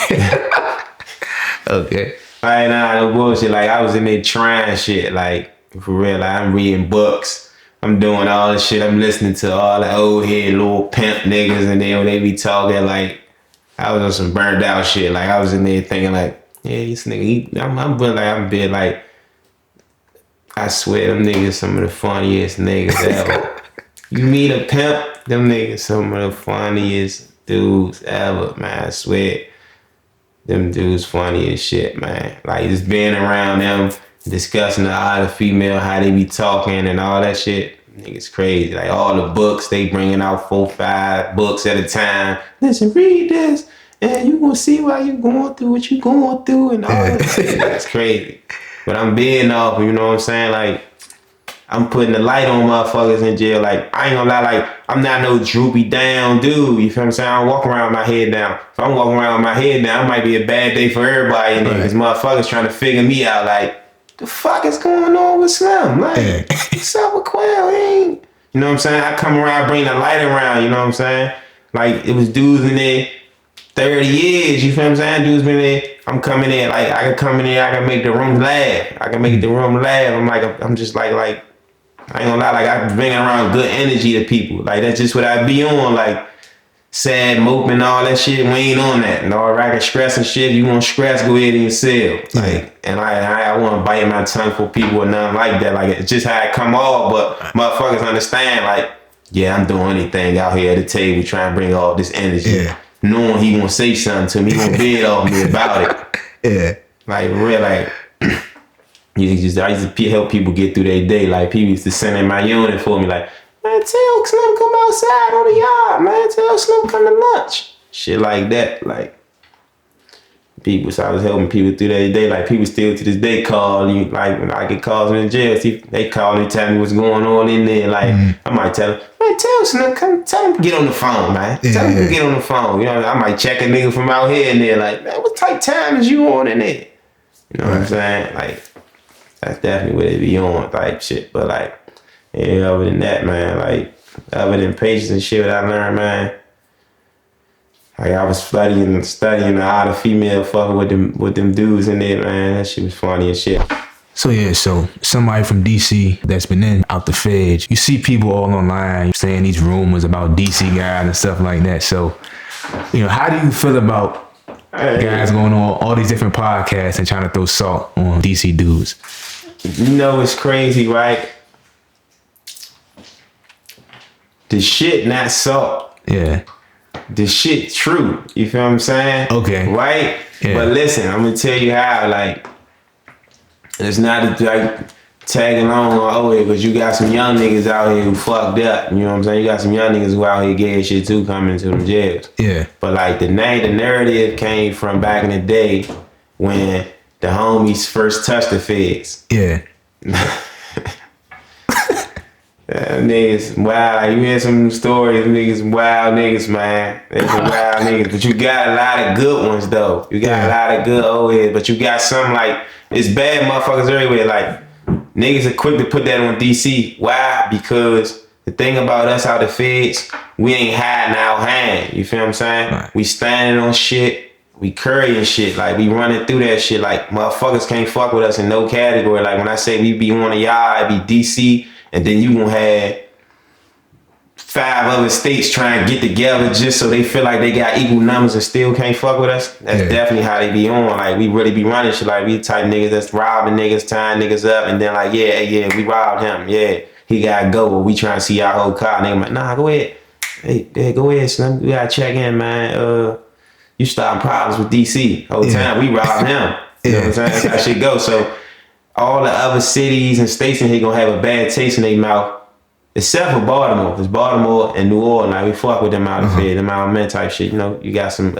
Okay. Like, nah, no bullshit. Like, I was in there trying shit. Like, for real, like, I'm reading books. I'm doing all this shit. I'm listening to all the old head little pimp niggas, and then when they be talking, like, I was on some burned out shit. Like, I was in there thinking, like, yeah, this nigga, I'm been like, I swear, them niggas some of the funniest niggas ever. You meet a pimp, them niggas some of the funniest dudes ever, man. I swear. Them dudes funny as shit, man. Like, just being around them, discussing the other female, how they be talking and all that shit. Niggas crazy. Like, all the books, they bringing out 4, 5 books at a time. Listen, read this, and you gonna see why you going through what you going through and all that shit. That's crazy. But I'm being off, you know what I'm saying? Like, I'm putting the light on motherfuckers in jail. Like, I ain't gonna lie, like, I'm not no droopy down dude. You feel what I'm saying? I don't walk around with my head down. If I'm walking around with my head down, it might be a bad day for everybody in there. Because motherfuckers trying to figure me out. Like, the fuck is going on with Slim? Like, what's up with Quell? Ain't. You know what I'm saying? I come around, bring the light around. You know what I'm saying? Like, it was dudes in there 30 years. You feel what I'm saying? Dudes been there. I'm coming in. Like, I can come in there. I can make the room laugh. I can make the room laugh. I'm like, I'm just like, I ain't gonna lie, like, I bring around good energy to people. Like, that's just what I be on. Like, sad, moping, all that shit. We ain't on that. And all racket stress and shit. You want stress, go ahead and sell. Like, and I want to bite my tongue for people or nothing like that. Like, it's just how it come off. But motherfuckers understand, like, yeah, I'm doing anything out here at the table trying to bring all this energy. Yeah. Knowing he gonna say something to me, he gonna bid off me about it. Yeah. Like, real, like, I used to help people get through their day. Like, people used to send in my unit for me, like, man, tell Slim come outside on the yard, man. Tell Slim come to lunch. Shit like that. Like, people. So I was helping people through that day. Like people still to this day call you. Like when I get calls in the jail, see, they call me, tell me what's going on in there. Like I might tell them, man, tell Slim, come tell him get on the phone, man. Tell him to get on the phone. You know, I might check a nigga from out here and there. Like, man, what type of time is you on in there? You know what I'm saying? Like, that's definitely what they be on type shit. But like, yeah, other than that, man, like, other than patience and shit that I learned, man. Like I was studying the art of female fucking with them dudes in there, man. That shit was funny as shit. So yeah, so somebody from DC that's been in out the feds, you see people all online saying these rumors about DC guys and stuff like that. So, you know, how do you feel about guys going on all these different podcasts and trying to throw salt on DC dudes? You know it's crazy, right? The shit not salt. Yeah. The shit true. You feel what I'm saying? Okay. Right? Yeah. But listen, I'm gonna tell you how, like, it's not like tag along or oh yeah, because you got some young niggas out here who fucked up. You know what I'm saying? You got some young niggas who out here gay shit too coming into them jails. Yeah. But like the narrative came from back in the day when the homies first touched the feds. Yeah. Niggas, wow, you hear some stories, niggas, wild niggas, man. They some wild niggas, but you got a lot of good ones though. You got a lot of good old heads, but you got some like, it's bad motherfuckers everywhere. Like, niggas are quick to put that on DC. Why? Because the thing about us out the feds, we ain't hiding our hand. You feel what I'm saying? Right. We standing on shit. We currying shit. Like, we running through that shit. Like, motherfuckers can't fuck with us in no category. Like, when I say we be one of y'all, it be DC. And then you gonna have 5 other states trying to get together just so they feel like they got equal numbers and still can't fuck with us. That's definitely how they be on. Like, we really be running shit. Like, we type niggas that's robbing niggas, tying niggas up, and then like, yeah, we robbed him. Yeah, he gotta go. But we trying to see our whole car. Nigga like, nah, go ahead. Hey, go ahead, son. We gotta check in, man. You starting problems with DC. Whole time we robbed him. You know what I'm saying? That's how shit go. So all the other cities and states in here gonna have a bad taste in their mouth, except for Baltimore. It's Baltimore and New Orleans. Like, we fuck with them out of here, them out of men type shit. You know, you got some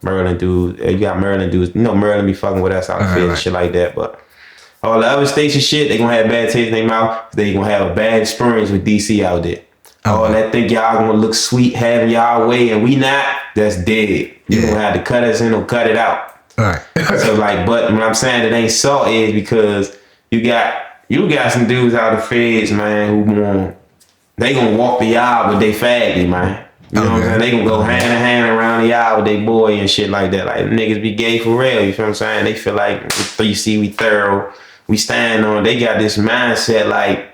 Maryland dudes. You got Maryland dudes. You know, Maryland be fucking with us out of here and shit like that. But all the other states and shit, they gonna have bad taste in their mouth. They gonna have a bad experience with DC out there. All that think y'all gonna look sweet having y'all way and we not, that's dead. You gonna have to cut us in or cut it out. All right. So like, but when I'm saying it ain't salt is because you got some dudes out of the feds, man, who they gonna walk the aisle with they faggy, man. You know what I'm saying? They gonna go hand in hand around the aisle with they boy and shit like that. Like, niggas be gay for real, you feel what I'm saying? They feel like we 3C, we thorough, we stand on. They got this mindset like,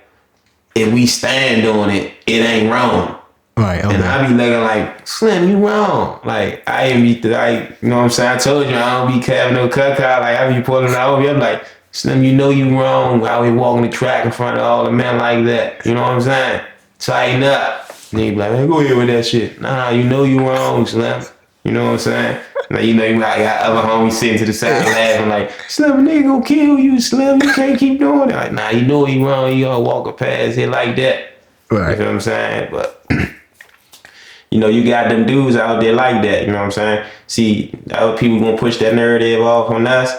if we stand on it, it ain't wrong. Right, okay. And I be looking like, Slim, you wrong. Like, I ain't be, like, you know what I'm saying? I told you, I don't be having no cut. Like, I be pulling out over you. I'm like, Slim, you know you wrong. Out here walking the track in front of all the men like that. You know what I'm saying? Tighten up. And they be like, man, go ahead with that shit. Nah, you know you wrong, Slim. You know what I'm saying? Now, you know, you got other homies sitting to the side laughing like, Slim, a nigga gonna kill you, Slim. You can't keep doing it. Like, nah, you know he wrong. You gonna walk past it like that. Right. You feel what I'm saying? But, you know, you got them dudes out there like that. You know what I'm saying? See, other people gonna push that narrative off on us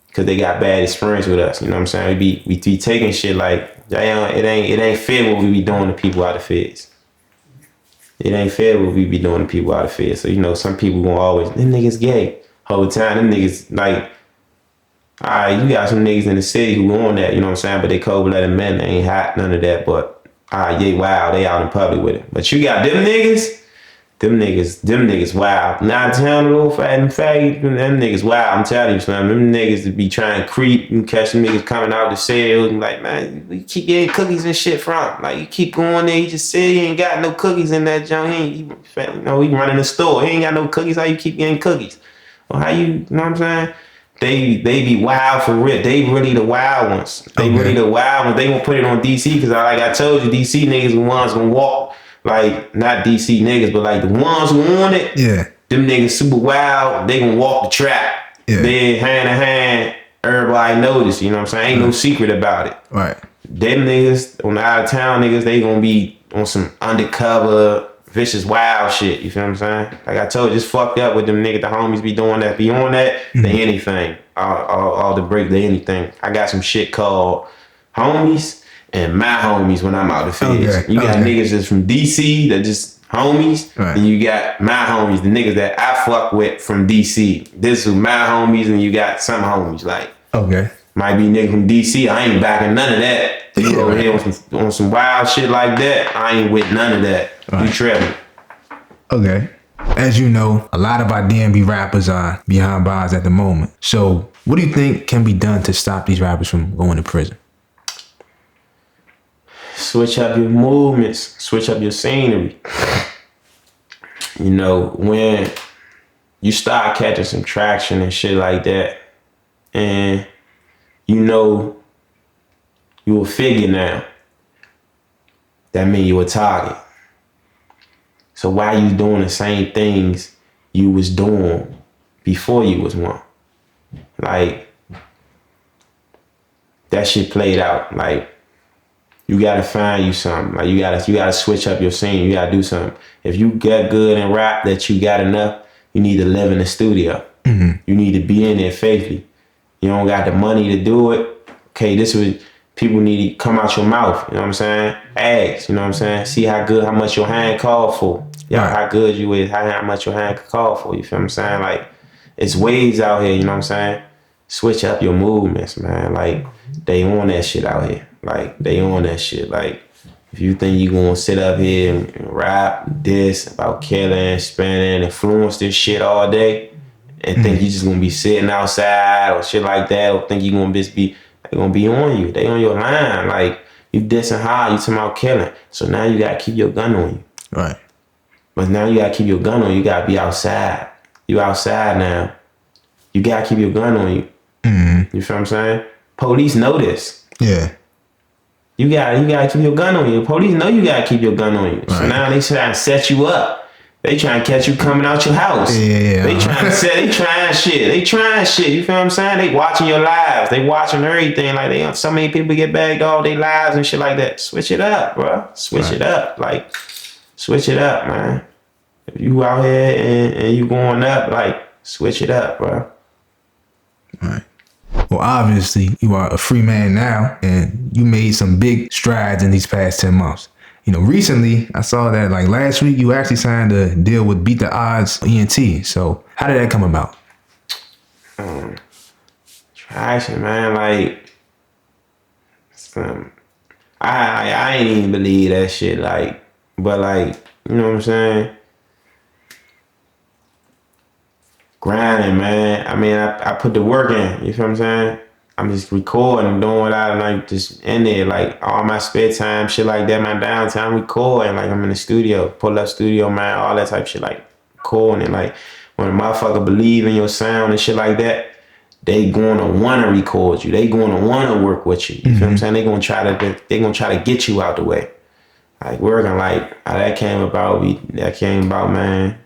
because they got bad experience with us. You know what I'm saying? We be taking shit like, damn, it ain't fair what we be doing to people out of feds. It ain't fair what we be doing to people out of feds. So, you know, some people gonna always, them niggas gay. Whole time, them niggas, like, all right, you got some niggas in the city who on that, you know what I'm saying? But they cold-blooded men, they ain't hot, none of that. But, all right, yeah, wow, they out in public with it. But you got them niggas wild. Not telling a little fat and faggot, them niggas wild. I'm telling you, son. Them niggas that be trying to creep and catch them niggas coming out the cell and like, man, we keep getting cookies and shit from. Like, you keep going there, he just said he ain't got no cookies in that junk. He running the store. He ain't got no cookies. How you keep getting cookies? Well, how you know what I'm saying? They be wild for real. They really the wild ones. They really the wild ones. They gonna put it on DC because like I told you, DC niggas the ones gonna walk. Like, not DC niggas, but like the ones who want it, them niggas super wild, they gonna walk the track. They hand in hand, everybody notice, you know what I'm saying? Ain't no secret about it. Right. Them niggas, on the out of town niggas, they gonna be on some undercover, vicious wild shit. You feel what I'm saying? Like I told you, it's fucked up with them niggas. The homies be doing that. Be on that. They anything. All the break. They anything. I got some shit called homies and my homies when I'm out the feds. Okay. You got niggas that's from DC that just homies, and you got my homies, the niggas that I fuck with from DC. This is my homies, and you got some homies like. Okay. Might be nigga from DC. I ain't backing none of that. You over here on some wild shit like that. I ain't with none of that. You tripping. Okay. As you know, a lot of our DMV rappers are behind bars at the moment. So what do you think can be done to stop these rappers from going to prison? Switch up your movements. Switch up your scenery. You know, when you start catching some traction and shit like that, and you know you a figure now, that mean you a target. So why you doing the same things you was doing before you was one? Like, that shit played out. Like, you gotta find you something. Like, you gotta switch up your scene. You gotta do something. If you get good in rap that you got enough, you need to live in the studio. You need to be in there faithfully. You don't got the money to do it. Okay, this is what people need to come out your mouth. You know what I'm saying? Ask, you know what I'm saying? See how much your hand called for. How good you is, how much your hand could call for. You feel what I'm saying? Like, it's ways out here, you know what I'm saying? Switch up your movements, man. Like, they on that shit out here. Like, they on that shit. Like, if you think you gonna sit up here and rap this about killing, spinning, influence this shit all day, and think you just gonna be sitting outside or shit like that, or think you gonna just be, they gonna be on you. They on your line. Like, you dissing hard, you talking about killing. So now you gotta keep your gun on you. Right. But now you gotta keep your gun on you. You gotta be outside. You outside now. You gotta keep your gun on you. You feel what I'm saying? Police know this. Yeah. You gotta keep your gun on you. Police know you gotta keep your gun on you. Right. So now they trying to set you up. They trying to catch you coming out your house. Yeah. They trying shit. You feel what I'm saying? They watching your lives. They watching everything. Like, so many people get bagged all their lives and shit like that. Switch it up, bro. Switch it up. Like, switch it up, man. If you out here and you going up, like, switch it up, bro. Right. Well, obviously, you are a free man now, and you made some big strides in these past 10 months. You know, recently, I saw that, like, last week, you actually signed a deal with Beat the Odds ENT. So, how did that come about? Traction, man. Like, I ain't even believe that shit. Like, but, like, you know what I'm saying? Grinding, man. I mean, I put the work in. You feel what I'm saying? I'm just recording. I'm doing what I like, just in there. Like, all my spare time, shit like that, my downtime, recording. Like, I'm in the studio, pull up studio, man, all that type of shit. Like, recording. And, like, when a motherfucker believe in your sound and shit like that, they gonna wanna record you. They gonna wanna work with you. You feel what I'm saying? They gonna try to get you out the way. Like, working, like, how that came about, man.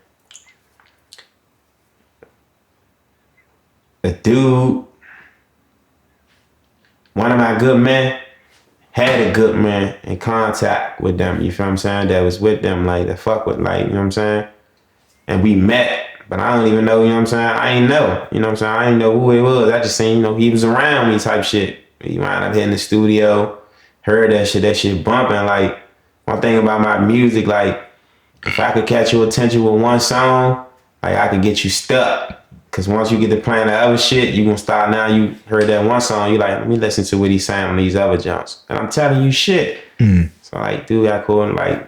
A dude, one of my good men had a good man in contact with them, you feel what I'm saying, that was with them, like, that fuck with, like, you know what I'm saying? And we met, but I don't even know, you know what I'm saying? I ain't know, you know what I'm saying? I ain't know who it was. I just seen, you know, he was around me type shit. He wound up hitting the studio, heard that shit bumping. Like, one thing about my music, like, if I could catch your attention with one song, like, I could get you stuck. Cause once you get to playing the other shit, you gonna start now. You heard that one song, you like, let me listen to what he's saying on these other jumps. And I'm telling you shit. So like, dude got cool and like,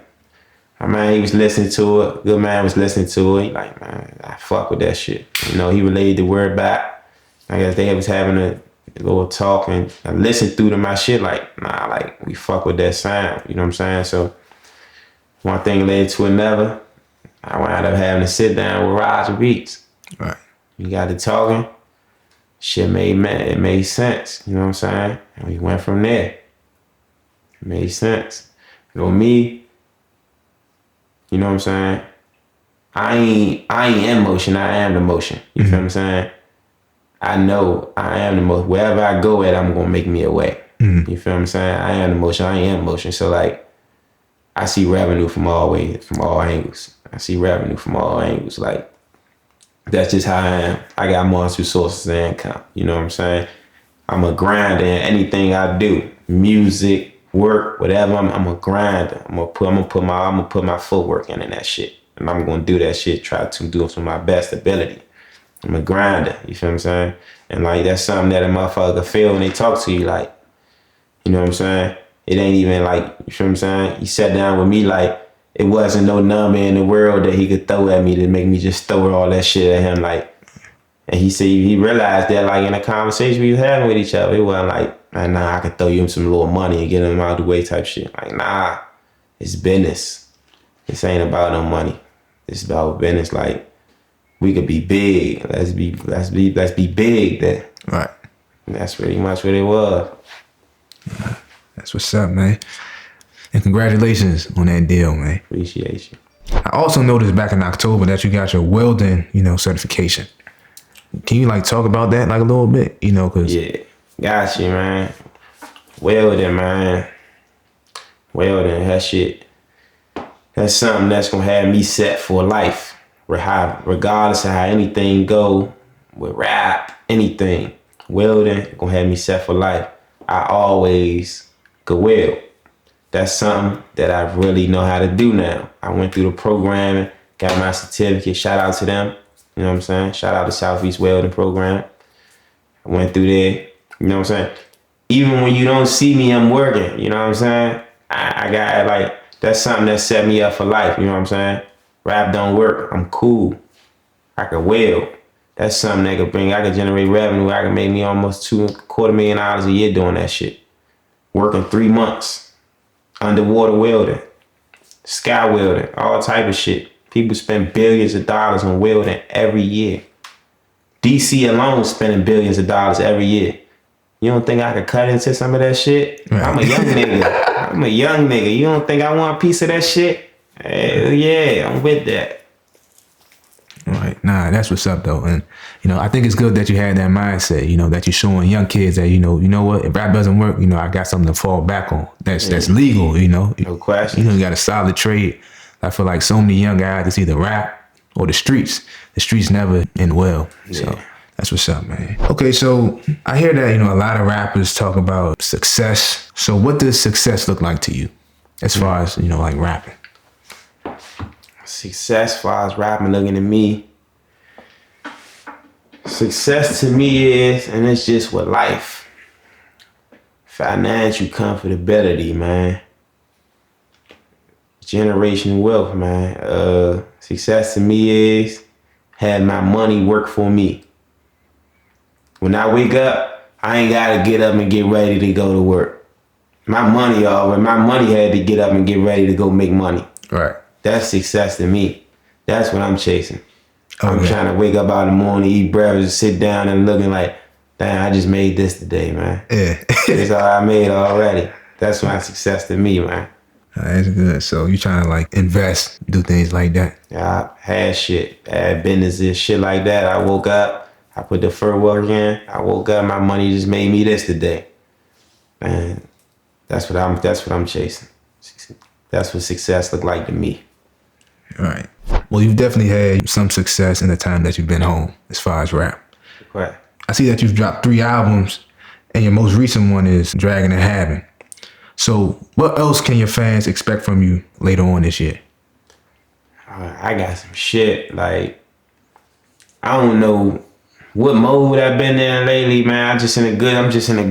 my man, he was listening to it. Good man was listening to it. He like, man, I fuck with that shit. You know, he relayed the word back. I guess they was having a little talk and I listened through to my shit like, nah, like, we fuck with that sound. You know what I'm saying? So one thing led to another. I wound up having to sit down with Roger Beats. Right. We got to talking. Shit it made sense. You know what I'm saying? And we went from there. It made sense. You know me, you know what I'm saying? I ain't in motion. I am the motion. You feel what I'm saying? I know I am the motion. Wherever I go at, I'm gonna make me a way. You feel what I'm saying? I am the motion. I ain't in motion. So like, I see revenue from all angles. I see revenue from all angles. Like, that's just how I am. I got multiple sources of income. You know what I'm saying? I'm a grinder in anything I do. Music, work, whatever. I'm a grinder. I'm gonna put my footwork in that shit. And I'm gonna do that shit, try to do it to my best ability. I'm a grinder, you feel what I'm saying? And like, that's something that a motherfucker feel when they talk to you, like, you know what I'm saying? It ain't even like, you feel what I'm saying? He sat down with me like, it wasn't no number in the world that he could throw at me to make me just throw all that shit at him, like. And he said he realized that, like, in a conversation we was having with each other, it wasn't like, nah, I could throw you some little money and get him out of the way type shit. Like, nah, it's business. This ain't about no money. It's about business. Like, we could be big. Let's be big then. Right. And that's pretty much what it was. That's what's up, man. And congratulations on that deal, man. Appreciate you. I also noticed back in October that you got your welding, certification. Can you like talk about that like a little bit? Cause Yeah, got you, man. Welding, man. Welding, that shit. That's something that's gonna have me set for life. Regardless of how anything go with rap, anything. Welding gonna have me set for life. I always could weld. That's something that I really know how to do now. I went through the programming, got my certificate. Shout out to them. You know what I'm saying? Shout out to Southeast Welding Program. I went through there. You know what I'm saying? Even when you don't see me, I'm working. You know what I'm saying? I got like, that's something that set me up for life. You know what I'm saying? Rap don't work. I'm cool. I can weld. That's something that I could generate revenue. I can make me almost $250,000 a year doing that shit. Working 3 months. Underwater welding. Sky welding. All type of shit. People spend billions of dollars on welding every year. DC alone spending billions of dollars every year. You don't think I could cut into some of that shit? Right. I'm a young nigga. You don't think I want a piece of that shit? Hell yeah, I'm with that. Right. Nah, that's what's up though. And I think it's good that you had that mindset, that you're showing young kids that, you know what, if rap doesn't work, I got something to fall back on. That's legal, No question. You got a solid trade. I feel like so many young guys, it's either rap or the streets. The streets never end well. Yeah. So that's what's up, man. Okay, so I hear that, a lot of rappers talk about success. So what does success look like to you as far as, like rapping? Success as far as rapping looking at me. Success to me is, and it's just with life, financial comfortability, man. Generational wealth, man. Success to me is have my money work for me. When I wake up, I ain't gotta get up and get ready to go to work. My money had to get up and get ready to go make money. Right. That's success to me. That's what I'm chasing. I'm trying to wake up out in the morning, eat breakfast, sit down and looking like, damn, I just made this today, man. Yeah. That's all I made already. That's my success to me, man. That's good. So you trying to like invest, do things like that? Yeah, I had businesses, shit like that. I woke up, I put the fur work in. I woke up, my money just made me this today. Man, that's what I'm chasing. That's what success look like to me. All right. Well, you've definitely had some success in the time that you've been home as far as rap. Right. I see that you've dropped 3 albums, and your most recent one is Dragging and Having. So what else can your fans expect from you later on this year? I got some shit. Like, I don't know what mode I've been in lately, man. I'm just in a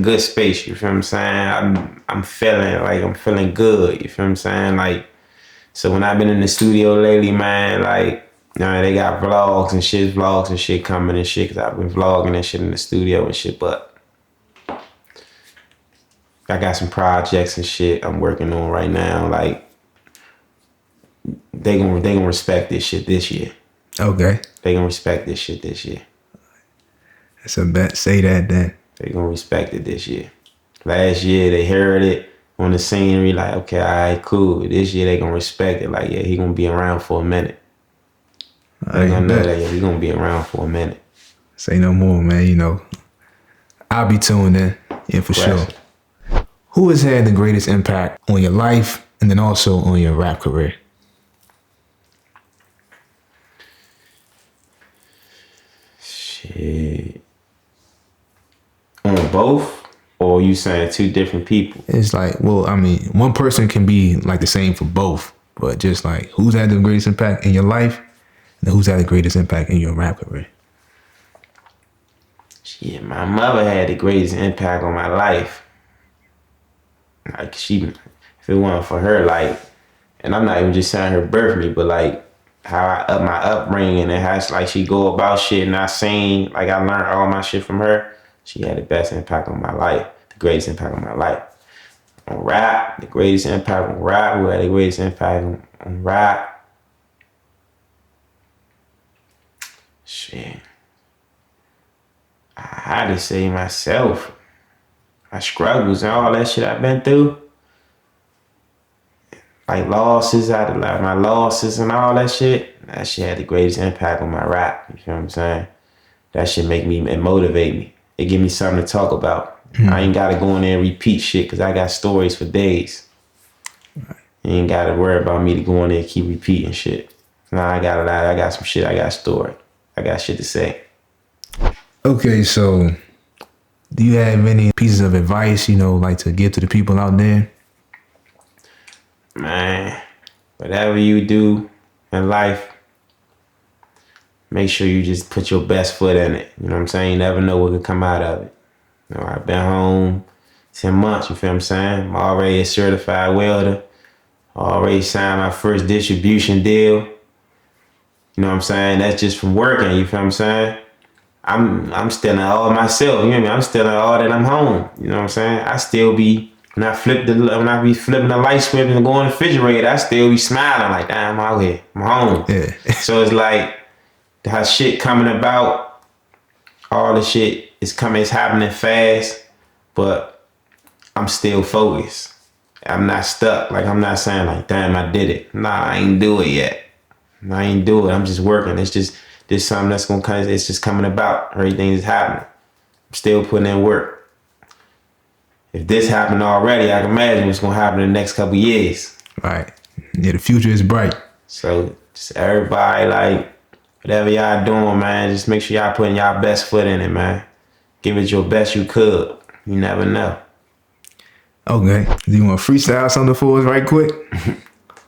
good space. You feel what I'm saying? I'm feeling good. You feel what I'm saying? Like, so when I've been in the studio lately, man, like, they got vlogs and shit coming and shit. Cause I've been vlogging and shit in the studio and shit, but I got some projects and shit I'm working on right now. Like, they gonna respect this shit this year. Okay. They gonna respect this shit this year. That's a bet. Say that then. They gonna respect it this year. Last year they heard it on the scenery, like, okay, all right, cool. This year they gonna respect it. Like, yeah, he gonna be around for a minute. They gonna know that, yeah, he gonna be around for a minute. Say no more, man. I'll be tuned in. Yeah, for sure. Who has had the greatest impact on your life And then also on your rap career. Shit. On both? Or you saying two different people? It's like, well, I mean, one person can be like the same for both, but just like who's had the greatest impact in your life and who's had the greatest impact in your rap career. Shit, my mother had the greatest impact on my life. Like if it wasn't for her, like, and I'm not even just saying her birthed me, but like how I up my upbringing and how like she go about shit and I seen, like I learned all my shit from her. She had the best impact on my life, the greatest impact on my life. On rap, the greatest impact on rap, who had the greatest impact on rap? Shit. I had to say myself. My struggles and all that shit I've been through. Like losses, my losses and all that shit. That shit had the greatest impact on my rap. You feel what I'm saying? That shit make me and motivate me. It give me something to talk about. I ain't gotta go in there and repeat shit because I got stories for days. You ain't gotta worry about me to go in there and keep repeating shit. Nah, I got some shit I got stored. I got shit to say. Okay, so do you have any pieces of advice, like to give to the people out there? Man, whatever you do in life, make sure you just put your best foot in it. You know what I'm saying? You never know what can come out of it. I've been home 10 months, you feel what I'm saying? I'm already a certified welder. Already signed my first distribution deal. You know what I'm saying? That's just from working, you feel what I'm saying? I'm stealing all myself, you know what I mean? I'm stealing all that I'm home, you know what I'm saying? I still be, when I be flipping the light switch and go in the refrigerator, I still be smiling like, damn, I'm out here, I'm home. Yeah. So it's like, how shit coming about, all the shit is coming, it's happening fast, but I'm still focused. I'm not stuck. Like, I'm not saying like, damn, I did it. Nah, I ain't do it yet. I ain't do it. I'm just working. It's just, there's something that's gonna come, it's just coming about. Everything is happening. I'm still putting in work. If this happened already, I can imagine what's gonna happen in the next couple years. Right. Yeah, the future is bright. So just everybody, like, whatever y'all doing, man, just make sure y'all putting y'all best foot in it, man. Give it your best you could. You never know. Okay. Do you want to freestyle something for us right quick?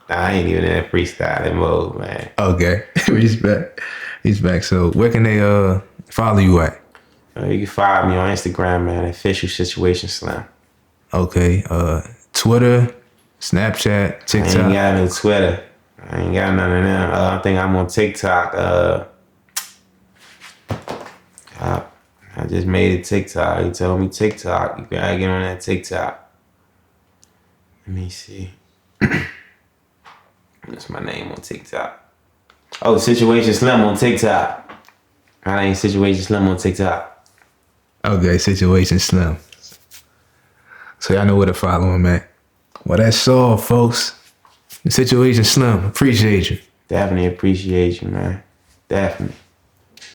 I ain't even in that freestyling mode, man. Okay. Respect. So where can they follow you at? You can follow me on Instagram, man. Official Situation Slim. Okay. Twitter, Snapchat, TikTok. I ain't got no Twitter. I ain't got none of them. I think I'm on TikTok. I just made a TikTok. He told me TikTok. You gotta get on that TikTok. Let me see. That's my name on TikTok. Oh, Situation Slim on TikTok. I ain't Situation Slim on TikTok. Okay, Situation Slim. So y'all know where to follow him at. Well, that's all, folks. The Situation Slim. Appreciate you. Definitely appreciate you, man. Definitely.